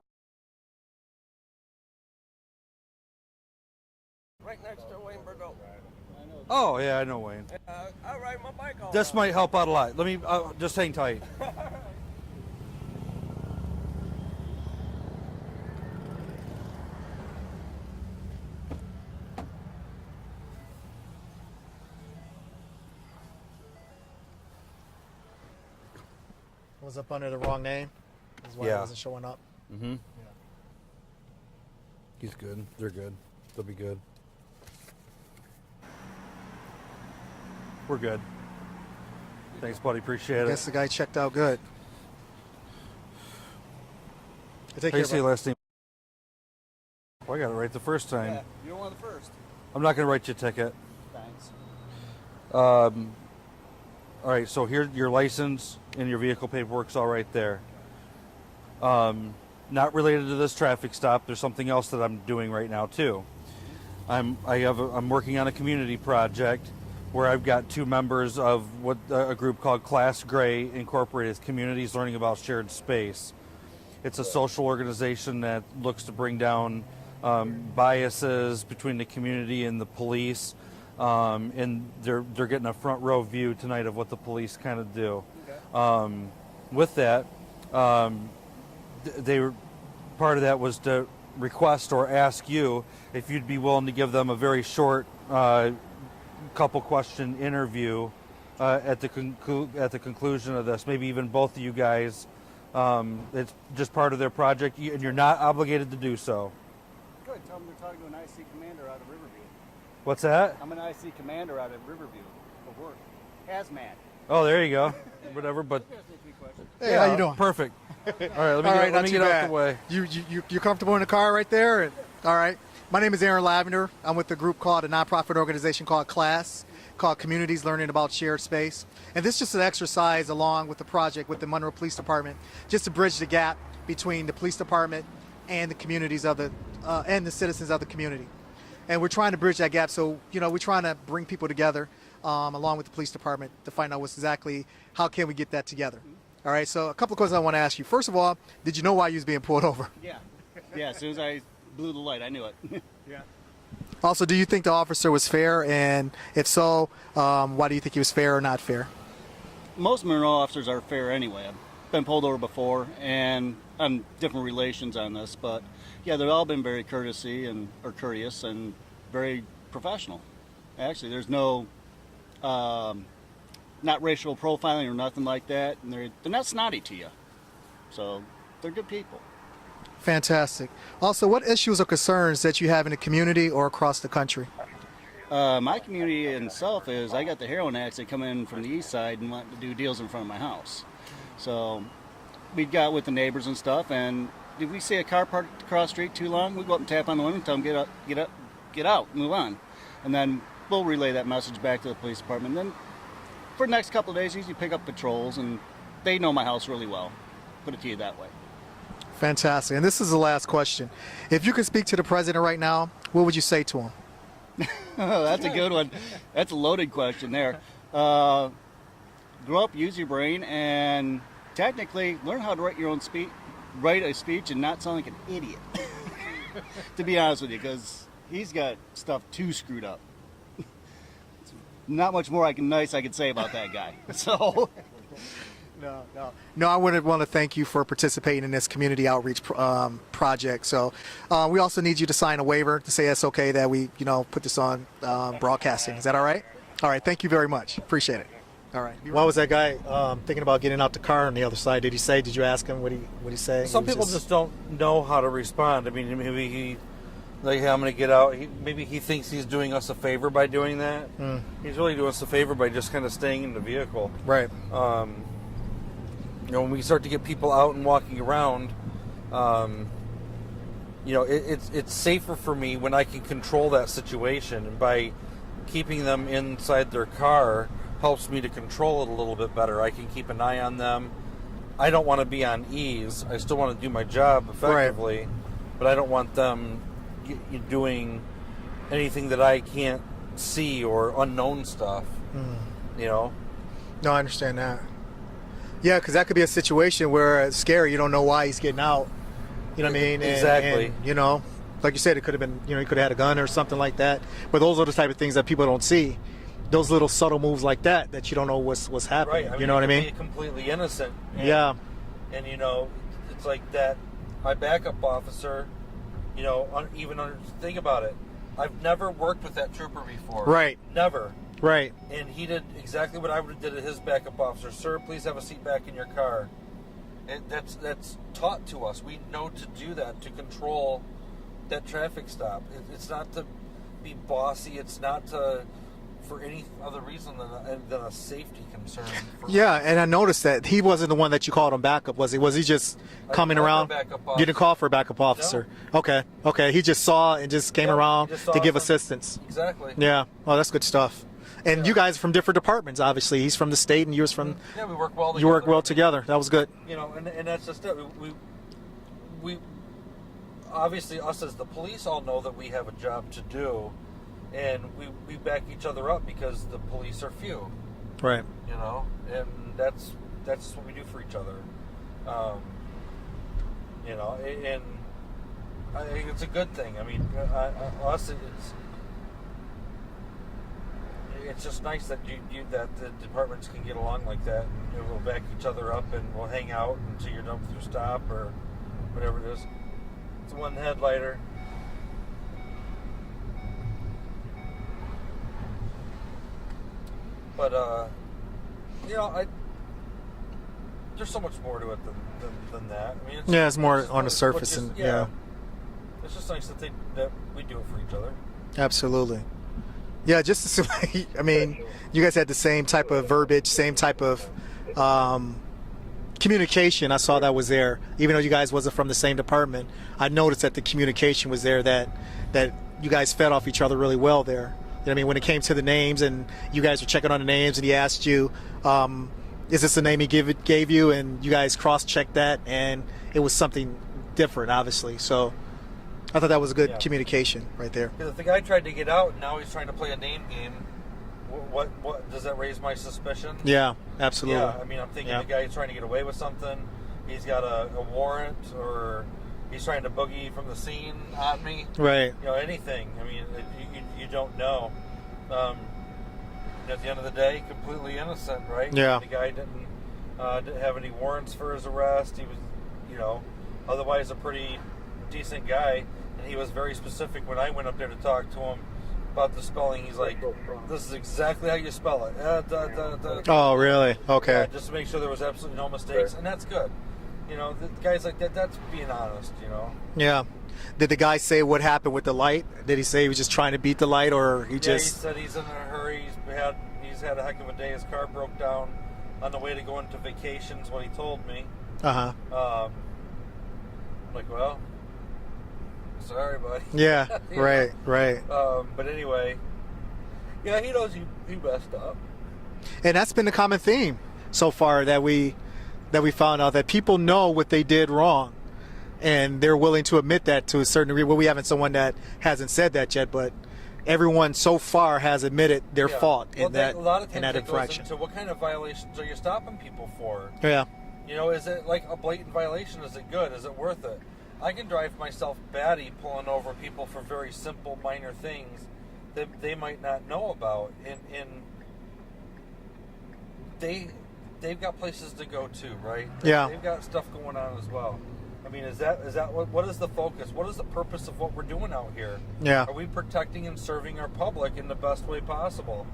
Right next to Wayne Burgo. Oh yeah, I know Wayne. I ride my bike all This might help out a lot. Let me just hang tight. Was up under the wrong name. That's why Yeah. it wasn't showing up. Mm-hmm. He's good. They're good. They'll be good. We're good. Thanks, buddy. Appreciate I it. guess the guy checked out good. Take How you care, say your bud. last name? Well, I got it right the first time. Yeah, you're one of the first. I'm not going to write you a ticket. Thanks. All right, so here your license and your vehicle paperwork's all right there. Not related to this traffic stop. There's something else that I'm doing right now too. I'm working on a community project where I've got two members of what a group called Class Gray Incorporated, Communities Learning About Shared Space. It's a social organization that looks to bring down biases between the community and the police. And they're getting a front row view tonight of what the police kind of do. With that, they were part of that was to request or ask you if you'd be willing to give them a very short couple question interview at the conclusion of this. Maybe even both of you guys. It's just part of their project, and you're not obligated to do so. Good. Tell them they're talking to an IC commander out of Riverview. What's that? I'm an IC commander out of Riverview for work. Hazmat. Oh, there you go. Whatever, but Hey, how you doing? perfect. All right, let me All get, right, let not me too get out bad. the way. You comfortable in the car right there? And, all right. My name is Aaron Lavender. I'm with a group called a nonprofit organization called CLASS, called Communities Learning About Shared Space. And this is just an exercise along with the project with the Monroe Police Department, just to bridge the gap between the police department and the communities of the and the citizens of the community. And we're trying to bridge that gap. So we're trying to bring people together along with the police department to find out what's exactly how can we get that together. All right. So a couple of questions I want to ask you. First of all, did you know why you was being pulled over? Yeah. Yeah, as soon as I blew the light, I knew it. Yeah. Also, do you think the officer was fair? And if so, why do you think he was fair or not fair? Most Monroe officers are fair anyway. I've been pulled over before, and I'm different relations on this, but yeah, they've all been very courteous and very professional. Actually, there's no not racial profiling or nothing like that, and they're not snotty to you. So they're good people. Fantastic. Also, what issues or concerns that you have in the community or across the country? My community itself is I got the heroin addicts that come in from the east side and want to do deals in front of my house. So we got with the neighbors and stuff, and if we see a car parked across the street too long, we go up and tap on the window and tell them get out, move on. And then we'll relay that message back to the police department. And then for the next couple of days, usually pick up patrols, and they know my house really well. Put it to you that way. Fantastic. And this is the last question. If you could speak to the president right now, what would you say to him? That's a good one. That's a loaded question there. Grow up, use your brain, and technically learn how to write a speech and not sound like an idiot. To be honest with you, because he's got stuff too screwed up. Not much more nice I could say about that guy. So. No, I would want to thank you for participating in this community outreach project. So we also need you to sign a waiver to say it's okay that we, put this on broadcasting. Is that all right? All right. Thank you very much. Appreciate it. All right. Why was that guy thinking about getting out the car on the other side? Did you ask him what he say? Some people just don't know how to respond. I mean, maybe hey, I'm going to get out. Maybe he thinks he's doing us a favor by doing that. He's really doing us a favor by just kind of staying in the vehicle. Right. When we start to get people out and walking around, it's safer for me when I can control that situation. And by keeping them inside their car helps me to control it a little bit better. I can keep an eye on them. I don't want to be on ease. I still want to do my job effectively, right. But I don't want them doing anything that I can't see or unknown stuff. No, I understand that. Yeah, because that could be a situation where it's scary. You don't know why he's getting out. You know what I mean? Exactly. And, like you said, it could have been, he could have had a gun or something like that. But those are the type of things that people don't see. Those little subtle moves like that you don't know what's happening. Right. You know what I mean? Be completely innocent. And, And it's like that. My backup officer, think about it. I've never worked with that trooper before. Right. Never. Right. And he did exactly what I would have did to his backup officer. Sir, please have a seat back in your car. That's taught to us. We know to do that, to control that traffic stop. It's not to be bossy. It's not for any other reason than a safety concern. And I noticed that he wasn't the one that you called him backup, was he? Was he just coming around? You didn't call for a backup officer? No. Okay. He just saw and just came around to give assistance. Exactly. Yeah. Well, that's good stuff. And you guys are from different departments, obviously. He's from the state, and yours from. Yeah, we work well together. You work well together. That was good. And that's just it. We obviously, us as the police all know that we have a job to do, and we back each other up because the police are few. Right. And that's what we do for each other. And I think it's a good thing. I mean, us, it's just nice that that the departments can get along like that, and we'll back each other up, and we'll hang out until you're done with your stop or whatever it is. It's one headlighter. But there's so much more to it than that. I mean, it's more on the surface, it's just nice that we do it for each other. Absolutely. Yeah, just I mean, you guys had the same type of verbiage, same type of communication. I saw that was there, even though you guys wasn't from the same department. I noticed that the communication was there. That you guys fed off each other really well there. You know what I mean? When it came to the names, and you guys were checking on the names, and he asked you, "Is this the name he gave you?" And you guys cross-checked that, and it was something different, obviously. So. I thought that was a good communication right there. Because if the guy tried to get out and now he's trying to play a name game, what does that raise my suspicion? Yeah, absolutely. Yeah, I mean, I'm thinking the guy's trying to get away with something. He's got a warrant, or he's trying to boogie from the scene on me. Right. Anything. I mean, you don't know. At the end of the day, completely innocent, right? Yeah. The guy didn't have any warrants for his arrest. He was, otherwise a pretty decent guy. And he was very specific when I went up there to talk to him about the spelling. He's like, "This is exactly how you spell it." Oh, really? Okay. Just to make sure there was absolutely no mistakes, and that's good. You know, the guys like that's being honest, you know. Yeah. Did the guy say what happened with the light? Did he say he was just trying to beat the light, or he Yeah, just? he said he's in a hurry. He's had a heck of a day. His car broke down on the way to go into vacations. What he told me. Uh huh. Like, well, sorry, buddy. Yeah. You know? Right. But anyway, yeah, he knows he messed up. And that's been the common theme so far that we found out, that people know what they did wrong, and they're willing to admit that to a certain degree. Well, we haven't someone that hasn't said that yet, but everyone so far has admitted their fault in that a lot of times that infraction. goes into what kind of violations are you stopping people for? Yeah. You know, is it like a blatant violation? Is it good? Is it worth it? I can drive myself batty pulling over people for very simple, minor things that they might not know about, and they've got places to go to, right? Yeah. They've got stuff going on as well. I mean, is that what is the focus? What is the purpose of what we're doing out here? Yeah. Are we protecting and serving our public in the best way possible?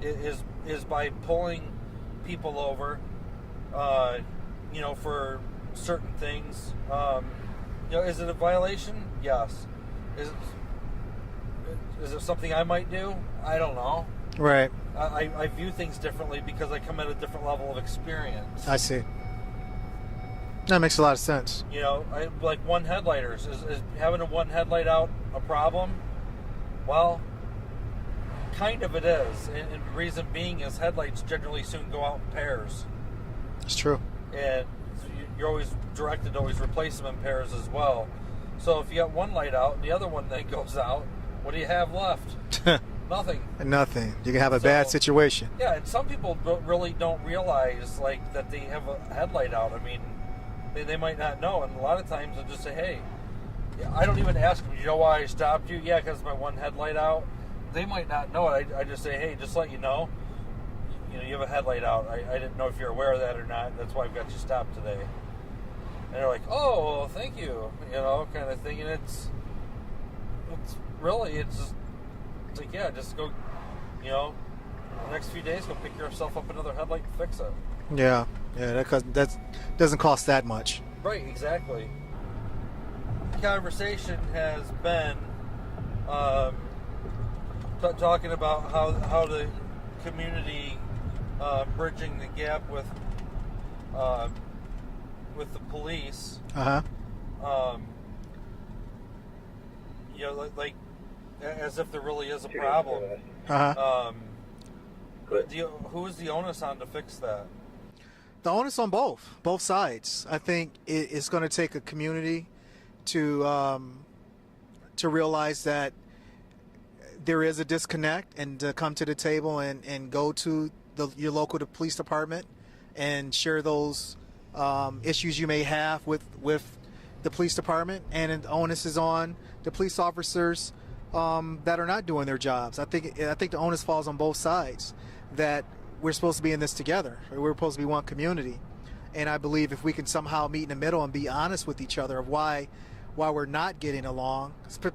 Is by pulling people over, you know, for certain things. You know, is it a violation? Yes. Is it something I might do? I don't know. Right. I view things differently because I come at a different level of experience. I see. That makes a lot of sense. You know, like one headlighters. Is having a one headlight out a problem? Well, kind of it is. And the reason being is headlights generally soon go out in pairs. It's true. And you're always directed to always replace them in pairs as well. So if you got one light out and the other one then goes out, what do you have left? Nothing. Nothing. You can have a bad situation. Yeah, and some people really don't realize like that they have a headlight out. I mean, they might not know, and a lot of times they'll just say, "Hey," I don't even ask them, "You know why I stopped you?" Yeah, because my one headlight out. They might not know it. I just say, "Hey, just let you know, you have a headlight out. I didn't know if you're aware of that or not. That's why I've got you stopped today." And they're like, "Oh, well, thank you," kind of thing. And it's really just like, yeah, just go, the next few days, go pick yourself up another headlight and fix it. Yeah, that doesn't cost that much. Right, exactly. The conversation has been talking about how the community bridging the gap with the police. Like as if there really is a problem. Who is the onus on to fix that? The onus on both sides. I think it's going to take a community to realize that there is a disconnect, and to come to the table and go to your local police department and share those issues you may have with the police department. And the onus is on the police officers that are not doing their jobs. I think the onus falls on both sides, that we're supposed to be in this together. We're supposed to be one community. And I believe if we can somehow meet in the middle and be honest with each other of why we're not getting along,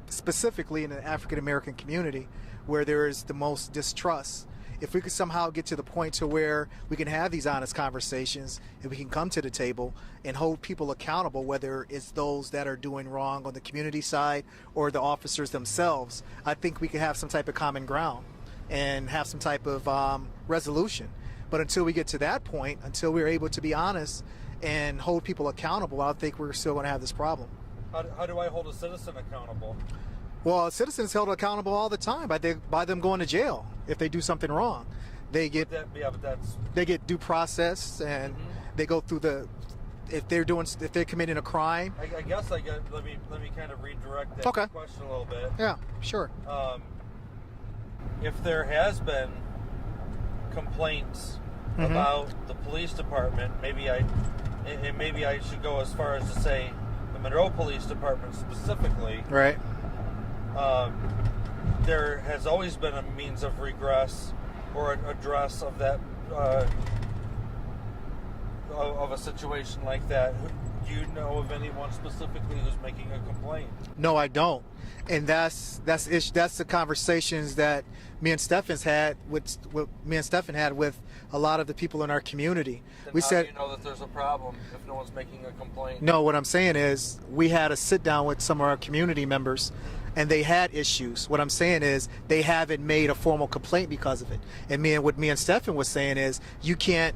specifically in the African American community where there is the most distrust, if we could somehow get to the point to where we can have these honest conversations and we can come to the table and hold people accountable, whether it's those that are doing wrong on the community side or the officers themselves, I think we can have some type of common ground and have some type of resolution. But until we get to that point, until we're able to be honest and hold people accountable, I think we're still going to have this problem. How do I hold a citizen accountable? Well, citizens held accountable all the time by them going to jail if they do something wrong. They get they get due process, and they go through if they're committing a crime. I guess let me kind of redirect that question a little bit. Yeah, sure. If there has been complaints about the police department, maybe I should go as far as to say the Monroe Police Department specifically. Right. There has always been a means of regress or address of that of a situation like that. do you know of anyone specifically who's making a complaint? No, I don't. And that's the conversations that me and Stephan had with a lot of the people in our community. Then We how said, do you know that there's a problem if no one's making a complaint? no, what I'm saying is we had a sit down with some of our community members and they had issues. What I'm saying is they haven't made a formal complaint because of it. And what me and Stephan was saying is you can't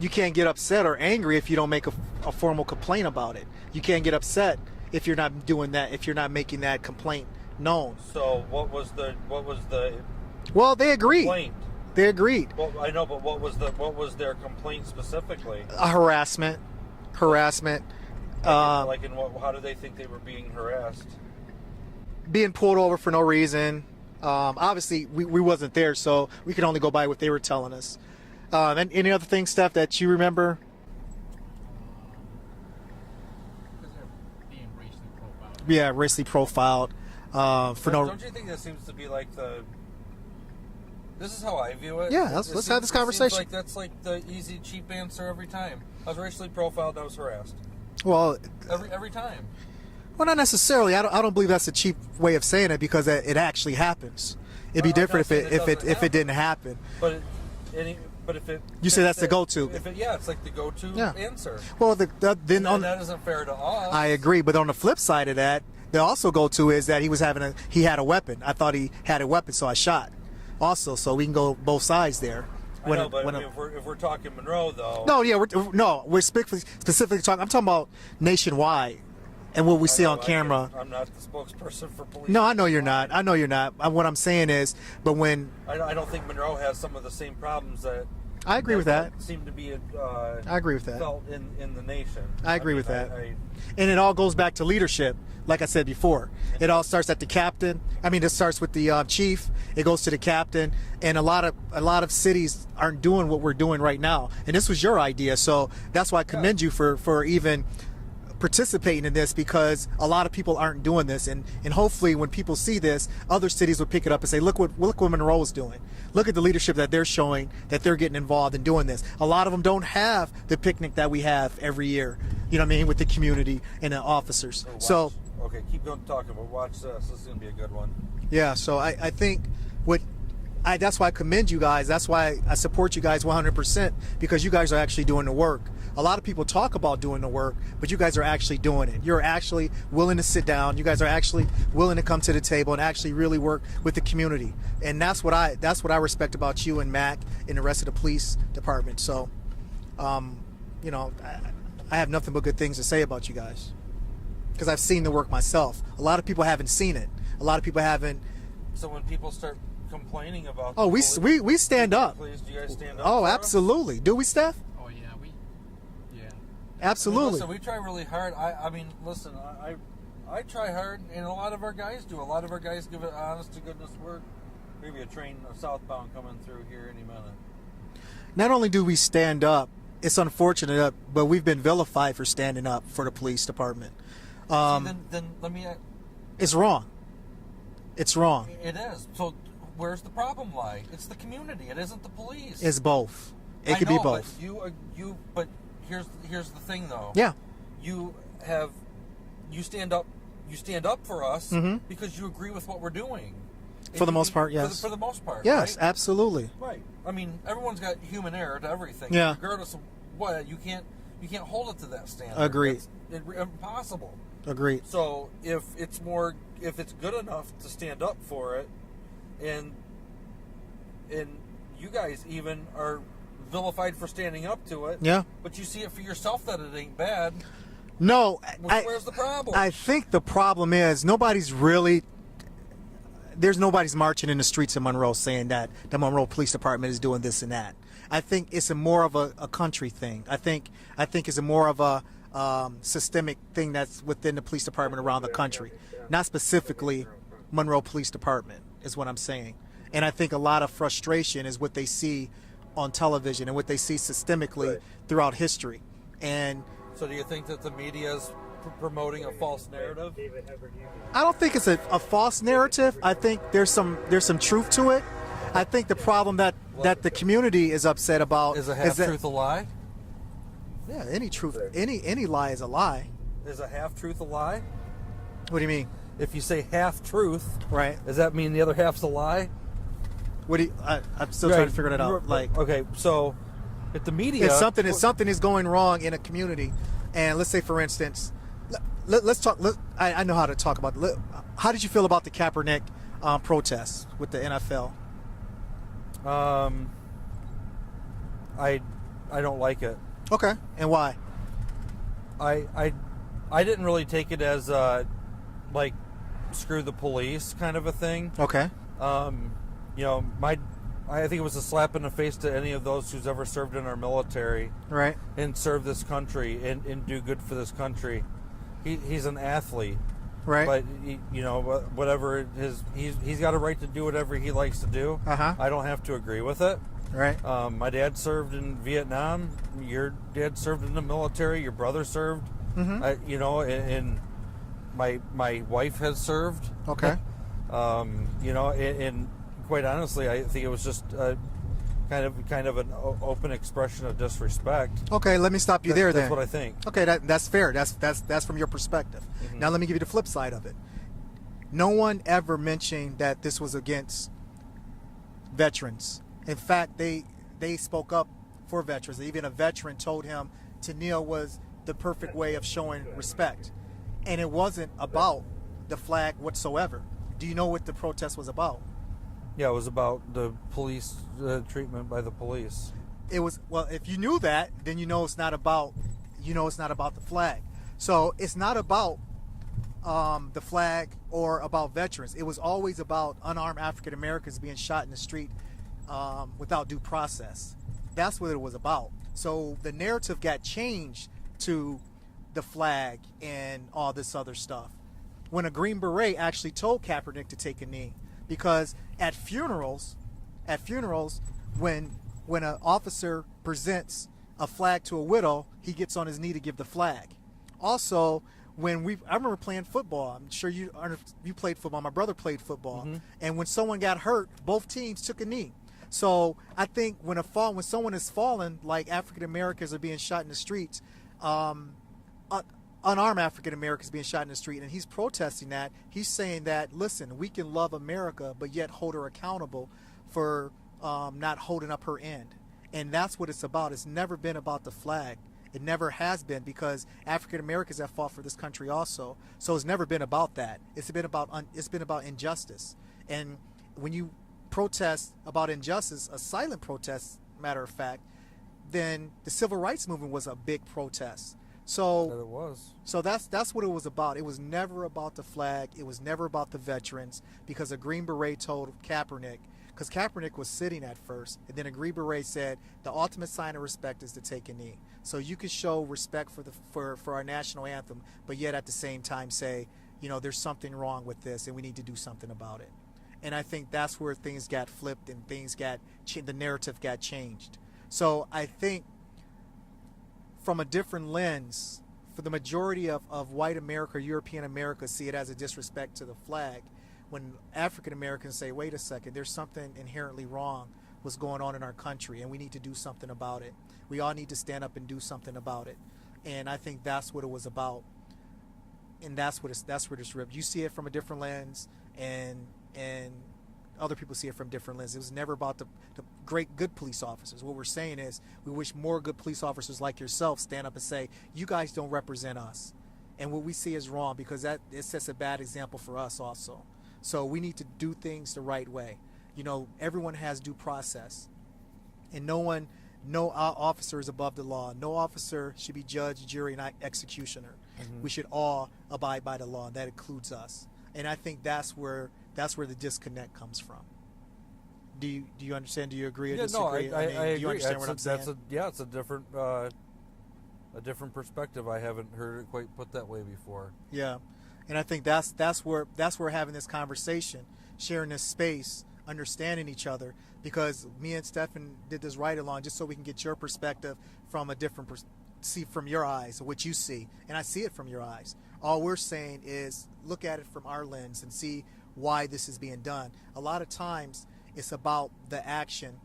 get upset or angry if you don't make a formal complaint about it. You can't get upset if you're not doing that, if you're not making that complaint known. So what was the Well, they agreed. complaint? They agreed. Well, I know, but what was their complaint specifically? Harassment. Like in what? How do they think they were being harassed? Being pulled over for no reason. Obviously, we wasn't there, so we could only go by what they were telling us. And any other things, Steph, that you remember? Because they're being racially profiled. Yeah, racially profiled. Don't you think that seems to be like the? This is how I view it. Yeah, let's have this conversation. It seems like that's like the easy, cheap answer every time. I was racially profiled. I was harassed. Well, Every time. well, not necessarily. I don't believe that's a cheap way of saying it because it actually happens. It'd be I'm not different saying it doesn't if it didn't happen. But if it. You say that's the go-to. Yeah, it's like the go-to Yeah. answer. Well, then And that isn't fair to us. I agree, but on the flip side of that, the also go-to is that he had a weapon. I thought he had a weapon, so I shot. Also, so we can go both sides there. I know, but if we're talking Monroe though. No, yeah, we're specifically talking. I'm talking about nationwide, and what we see on camera. I'm not the spokesperson for police. No, I know you're not. I know you're not. What I'm saying is, but when I don't think Monroe has some of the same problems that. I agree with that. Seem to be. I agree with that. Felt in the nation. I agree with that. And it all goes back to leadership. Like I said before, it all starts at the captain. I mean, it starts with the chief. It goes to the captain, and a lot of cities aren't doing what we're doing right now. And this was your idea, so that's why I commend you for even participating in this, because a lot of people aren't doing this, and hopefully when people see this, other cities will pick it up and say, look what Monroe is doing. Look at the leadership that they're showing, that they're getting involved in doing this. A lot of them don't have the picnic that we have every year, you know what I mean, with the community and the officers. So okay, keep going talking, but watch this. This is gonna be a good one. yeah, so I think that's why I commend you guys. That's why I support you guys 100%, because you guys are actually doing the work. A lot of people talk about doing the work, but you guys are actually doing it. You're actually willing to sit down. You guys are actually willing to come to the table and actually really work with the community. And that's what I respect about you and Mac and the rest of the police department. So, you know, I have nothing but good things to say about you guys, because I've seen the work myself. A lot of people haven't seen it. A lot of people haven't. So when people start complaining about, Oh, we stand up. Please, do you guys stand up? Oh, for us? absolutely. Do we, Steph? Oh yeah, Absolutely. Listen, we try really hard. I mean, listen, I try hard, and a lot of our guys do. A lot of our guys give it honest to goodness work. Maybe a train southbound coming through here any minute. Not only do we stand up, it's unfortunate, but we've been vilified for standing up for the police department. Then let me. It's wrong. It's wrong. It is. So where's the problem lie? It's the community. It isn't the police. It's both. It I could know, be both. But here's the thing though. Yeah. You stand up for us because you agree with what we're doing. For the most part, yes. For the most part. Yes, right? absolutely. Right. I mean, everyone's got human error to everything. Yeah. Regardless of what, you can't hold it to that standard. Agreed. It's impossible. Agreed. So if it's good enough to stand up for it, and you guys even are vilified for standing up to it. Yeah. But you see it for yourself that it ain't bad. No. Where's the problem? I think the problem is there's nobody's marching in the streets of Monroe saying that the Monroe Police Department is doing this and that. I think it's more of a country thing. I think it's a more of a systemic thing that's within the police department around the country, not specifically Monroe Police Department, is what I'm saying. And I think a lot of frustration is what they see on television and what they see systemically throughout history. And so do you think that the media is promoting a false narrative? I don't think it's a false narrative. I think there's some truth to it. I think the problem that the community is upset about is a half truth a lie? Yeah, any truth, any lie is a lie. Is a half truth a lie? What do you mean? If you say half truth, Right. does that mean the other half's a lie? What do you, I'm still trying to figure that out. Like, okay, so if the media, if something is going wrong in a community, and let's say, for instance, let's talk. I know how to talk about. How did you feel about the Kaepernick protests with the NFL? I don't like it. Okay, and why? I didn't really take it as like screw the police kind of a thing. Okay. You know, I think it was a slap in the face to any of those who's ever served in our military, Right. and serve this country and do good for this country. He's an athlete, Right. but you know, whatever he's got a right to do whatever he likes to do. Uh-huh. I don't have to agree with it. Right. My dad served in Vietnam. Your dad served in the military. Your brother served. Mm-hmm. You know, and my wife has served. Okay. You know, and quite honestly, I think it was just kind of an open expression of disrespect. Okay, let me stop you there. That's Then what I think. Okay, that's fair. That's from your perspective. Mm-hmm. Now let me give you the flip side of it. No one ever mentioned that this was against veterans. In fact, they spoke up for veterans. Even a veteran told him to kneel was the perfect way of showing respect. And it wasn't about the flag whatsoever. Do you know what the protest was about? Yeah, it was about the police treatment by the police. It was, well, if you knew that, then you know it's not about the flag. So it's not about the flag or about veterans. It was always about unarmed African Americans being shot in the street without due process. That's what it was about. So the narrative got changed to the flag and all this other stuff. When a Green Beret actually told Kaepernick to take a knee, because at funerals, when an officer presents a flag to a widow, he gets on his knee to give the flag. Also, I remember playing football. I'm sure you played football. My brother played football, and when someone got hurt, both teams took a knee. So I think when someone is fallen, like African Americans are being shot in the streets, unarmed African Americans being shot in the street, and he's protesting that. He's saying that, listen, we can love America, but yet hold her accountable for not holding up her end. And that's what it's about. It's never been about the flag. It never has been, because African Americans have fought for this country also. So it's never been about that. It's been about injustice. And when you protest about injustice, a silent protest, matter of fact, then the civil rights movement was a big protest. So That it was. So that's what it was about. It was never about the flag. It was never about the veterans, because a Green Beret told Kaepernick, because Kaepernick was sitting at first, and then a Green Beret said the ultimate sign of respect is to take a knee. So you could show respect for our national anthem, but yet at the same time say, you know, there's something wrong with this and we need to do something about it. And I think that's where things got flipped and the narrative got changed. So I think from a different lens, for the majority of white America, European America, see it as a disrespect to the flag. When African Americans say, wait a second, there's something inherently wrong what's going on in our country, and we need to do something about it. We all need to stand up and do something about it. And I think that's what it was about. And that's where it's ripped. You see it from a different lens, and other people see it from different lenses. It was never about the great good police officers. What we're saying is we wish more good police officers like yourself stand up and say, you guys don't represent us. And what we see is wrong, because it sets a bad example for us also. So we need to do things the right way. You know, everyone has due process. And no officer is above the law. No officer should be judge, jury, and executioner. Mm-hmm. We should all abide by the law, and that includes us. And I think that's where the disconnect comes from. Do you understand? Do you agree or disagree? No, I agree. Do you understand what I'm saying? It's a different perspective. I haven't heard it quite put that way before. Yeah, and I think that's where having this conversation, sharing this space, understanding each other, because me and Stefan did this ride along just so we can get your perspective from a different see from your eyes what you see, and I see it from your eyes. All we're saying is look at it from our lens and see why this is being done. A lot of times it's about the action.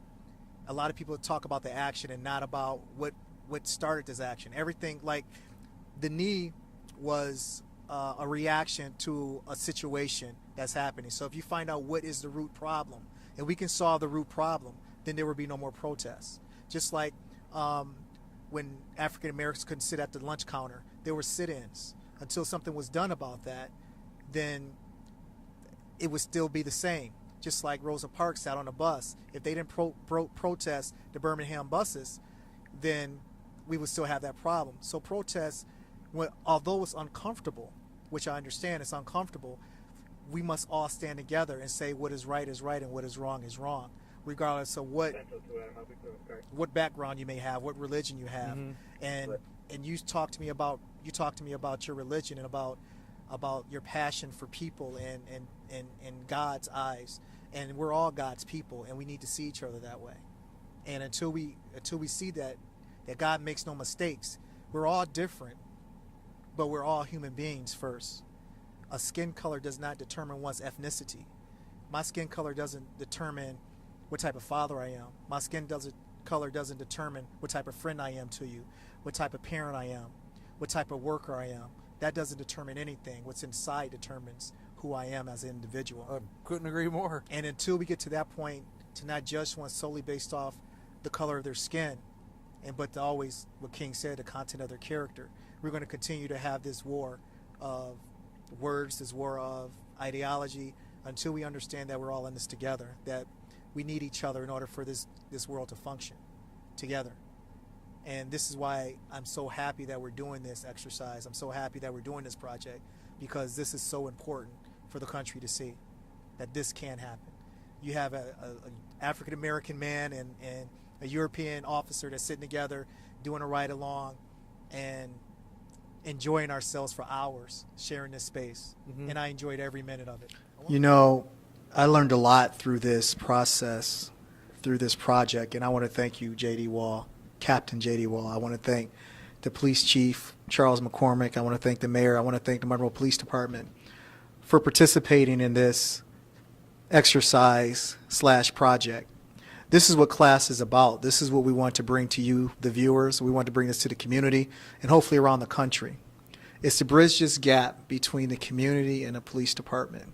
A lot of people talk about the action and not about what what started this action. Everything, like the knee was a reaction to a situation that's happening. So if you find out what is the root problem, and we can solve the root problem, then there would be no more protests. Just like when African Americans couldn't sit at the lunch counter, there were sit-ins. Until something was done about that, then it would still be the same. Just like Rosa Parks sat on a bus. If they didn't protest the Birmingham buses, then we would still have that problem. So protests, although it's uncomfortable, which I understand it's uncomfortable, we must all stand together and say what is right and what is wrong, regardless of what background you may have, what religion you have. And you talk to me about your religion and about your passion for people and God's eyes. And we're all God's people, and we need to see each other that way. And until we see that God makes no mistakes, we're all different, but we're all human beings first. A skin color does not determine one's ethnicity. My skin color doesn't determine what type of father I am. My skin color doesn't determine what type of friend I am to you, what type of parent I am, what type of worker I am. That doesn't determine anything. What's inside determines who I am as an individual. I couldn't agree more. And until we get to that point, to not judge someone solely based off the color of their skin, but to always, what King said, the content of their character, we're going to continue to have this war of words, this war of ideology, until we understand that we're all in this together, that we need each other in order for this world to function together. And this is why I'm so happy that we're doing this exercise. I'm so happy that we're doing this project, because this is so important for the country to see that this can happen. You have an African-American man and a European officer that's sitting together doing a ride along and enjoying ourselves for hours, sharing this space. And I enjoyed every minute of it. You know, I learned a lot through this process, through this project, and I want to thank you, J.D. Wall, Captain J.D. Wall. I want to thank the police chief, Charles McCormick. I want to thank the mayor. I want to thank the Monroe Police Department for participating in this exercise/project. This is what class is about. This is what we want to bring to you, the viewers. We want to bring this to the community and hopefully around the country. It's to bridge this gap between the community and the police department.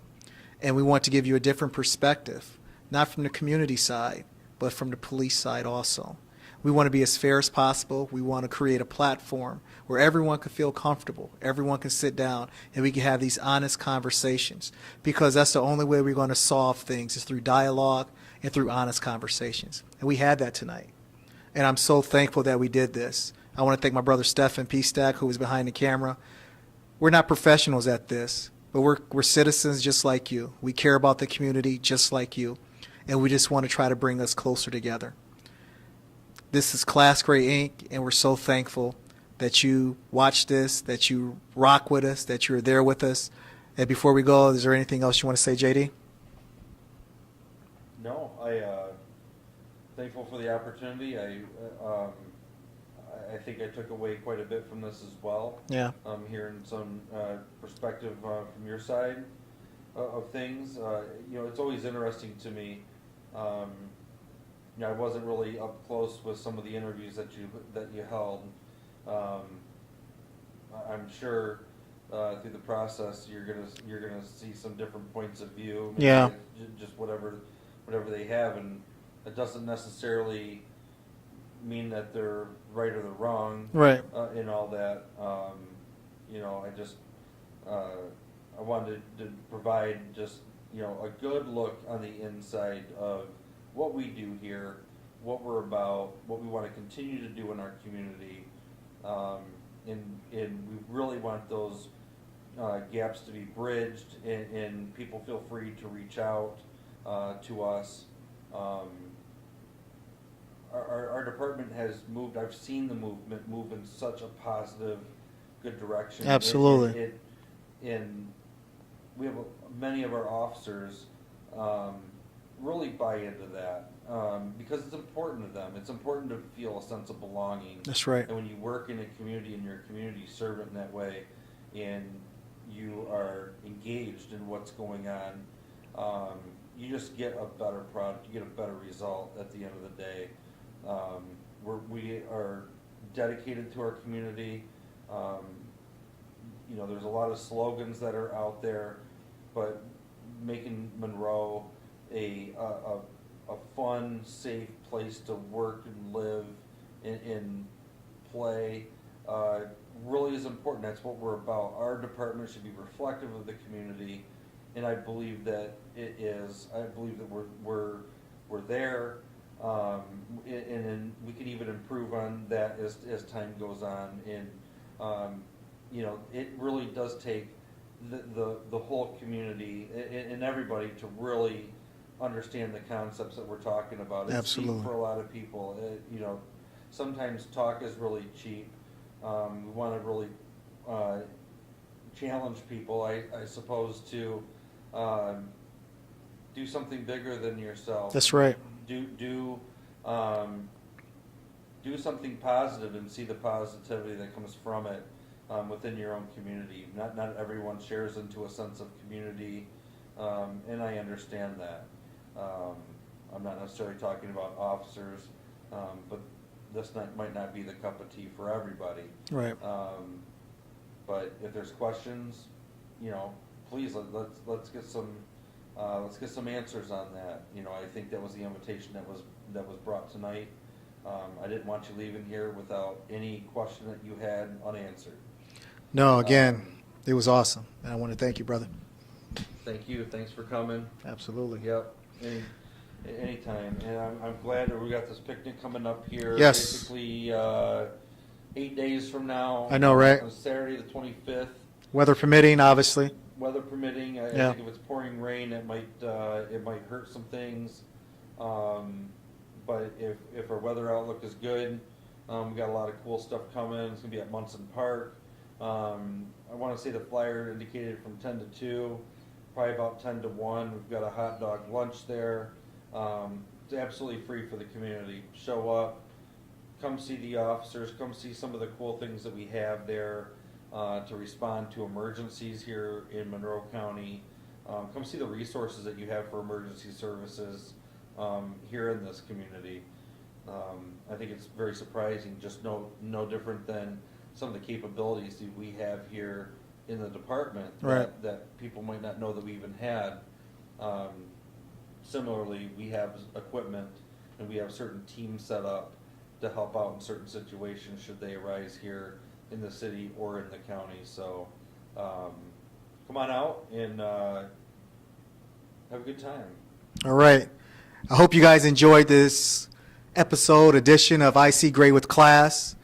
And we want to give you a different perspective, not from the community side, but from the police side also. We want to be as fair as possible. We want to create a platform where everyone can feel comfortable, everyone can sit down, and we can have these honest conversations, because that's the only way we're going to solve things is through dialogue and through honest conversations. And we had that tonight. And I'm so thankful that we did this. I want to thank my brother Stephen P. Stack, who was behind the camera. We're not professionals at this, but we're citizens just like you. We care about the community just like you, and we just want to try to bring us closer together. This is Class Grade Inc., and we're so thankful that you watch this, that you rock with us, that you're there with us. And before we go, is there anything else you want to say, JD? No, thankful for the opportunity. I think I took away quite a bit from this as well. Yeah. Hearing some perspective from your side of things. It's always interesting to me. I wasn't really up close with some of the interviews that you held. I'm sure through the process you're gonna see some different points of view. Yeah. Just whatever they have, and it doesn't necessarily mean that they're right or they're wrong. Right. In all that, I wanted to provide just a good look on the inside of what we do here, what we're about, what we want to continue to do in our community, and we really want those gaps to be bridged, and people feel free to reach out to us. Our department has moved. I've seen the movement move in such a positive, good direction. Absolutely. And we have many of our officers really buy into that because it's important to them. It's important to feel a sense of belonging. That's right. And when you work in a community and you're a community servant in that way, and you are engaged in what's going on, you just get a better product. You get a better result at the end of the day. We are dedicated to our community. You know, there's a lot of slogans that are out there, but making Monroe a fun, safe place to work and live and play really is important. That's what we're about. Our department should be reflective of the community, and I believe that it is. I believe that we're there, and we can even improve on that as time goes on. And you know, it really does take the whole community and everybody to really understand the concepts that we're talking about. It's Absolutely. deep for a lot of people. You know, sometimes talk is really cheap. We want to really challenge people, I suppose, to do something bigger than yourself. That's right. Do something positive and see the positivity that comes from it within your own community. Not everyone shares into a sense of community, and I understand that. I'm not necessarily talking about officers, but this might not be the cup of tea for everybody. Right. But if there's questions, you know, please let's get some answers on that. You know, I think that was the invitation that was brought tonight. I didn't want you leaving here without any question that you had unanswered. No, again, it was awesome. And I want to thank you, brother. Thank you. Thanks for coming. Absolutely. Yep. Anytime. And I'm glad that we got this picnic coming up here. Yes. Basically 8 days from now. I know, right? On Saturday the 25th. Weather permitting, obviously. Weather permitting. I Yeah. think if it's pouring rain, it might hurt some things. But if our weather outlook is good, we got a lot of cool stuff coming. It's gonna be at Munson Park. I want to say the flyer indicated from 10 to 2, probably about 10 to 1. We've got a hot dog lunch there. It's absolutely free for the community. Show up, come see the officers, come see some of the cool things that we have there to respond to emergencies here in Monroe County. Come see the resources that you have for emergency services here in this community. I think it's very surprising, just no different than some of the capabilities that we have here in the department that people might not know that we even had. Similarly, we have equipment and we have certain teams set up to help out in certain situations should they arise here in the city or in the county. So come on out and have a good time. All right. I hope you guys enjoyed this edition of I See Gray with Class.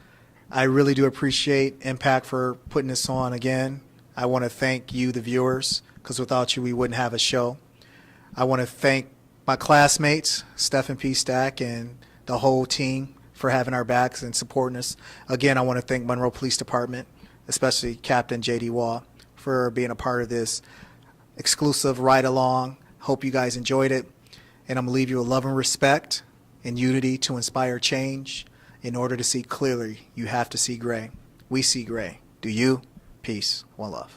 I really do appreciate Impact for putting this on again. I want to thank you, the viewers, because without you, we wouldn't have a show. I want to thank my classmates, Stephen P. Stack, and the whole team for having our backs and supporting us. Again, I want to thank Monroe Police Department, especially Captain J.D. Waugh, for being a part of this exclusive ride-along. Hope you guys enjoyed it. And I'm going to leave you with love and respect and unity to inspire change. In order to see clearly, you have to see gray. We see gray. Do you? Peace. One love.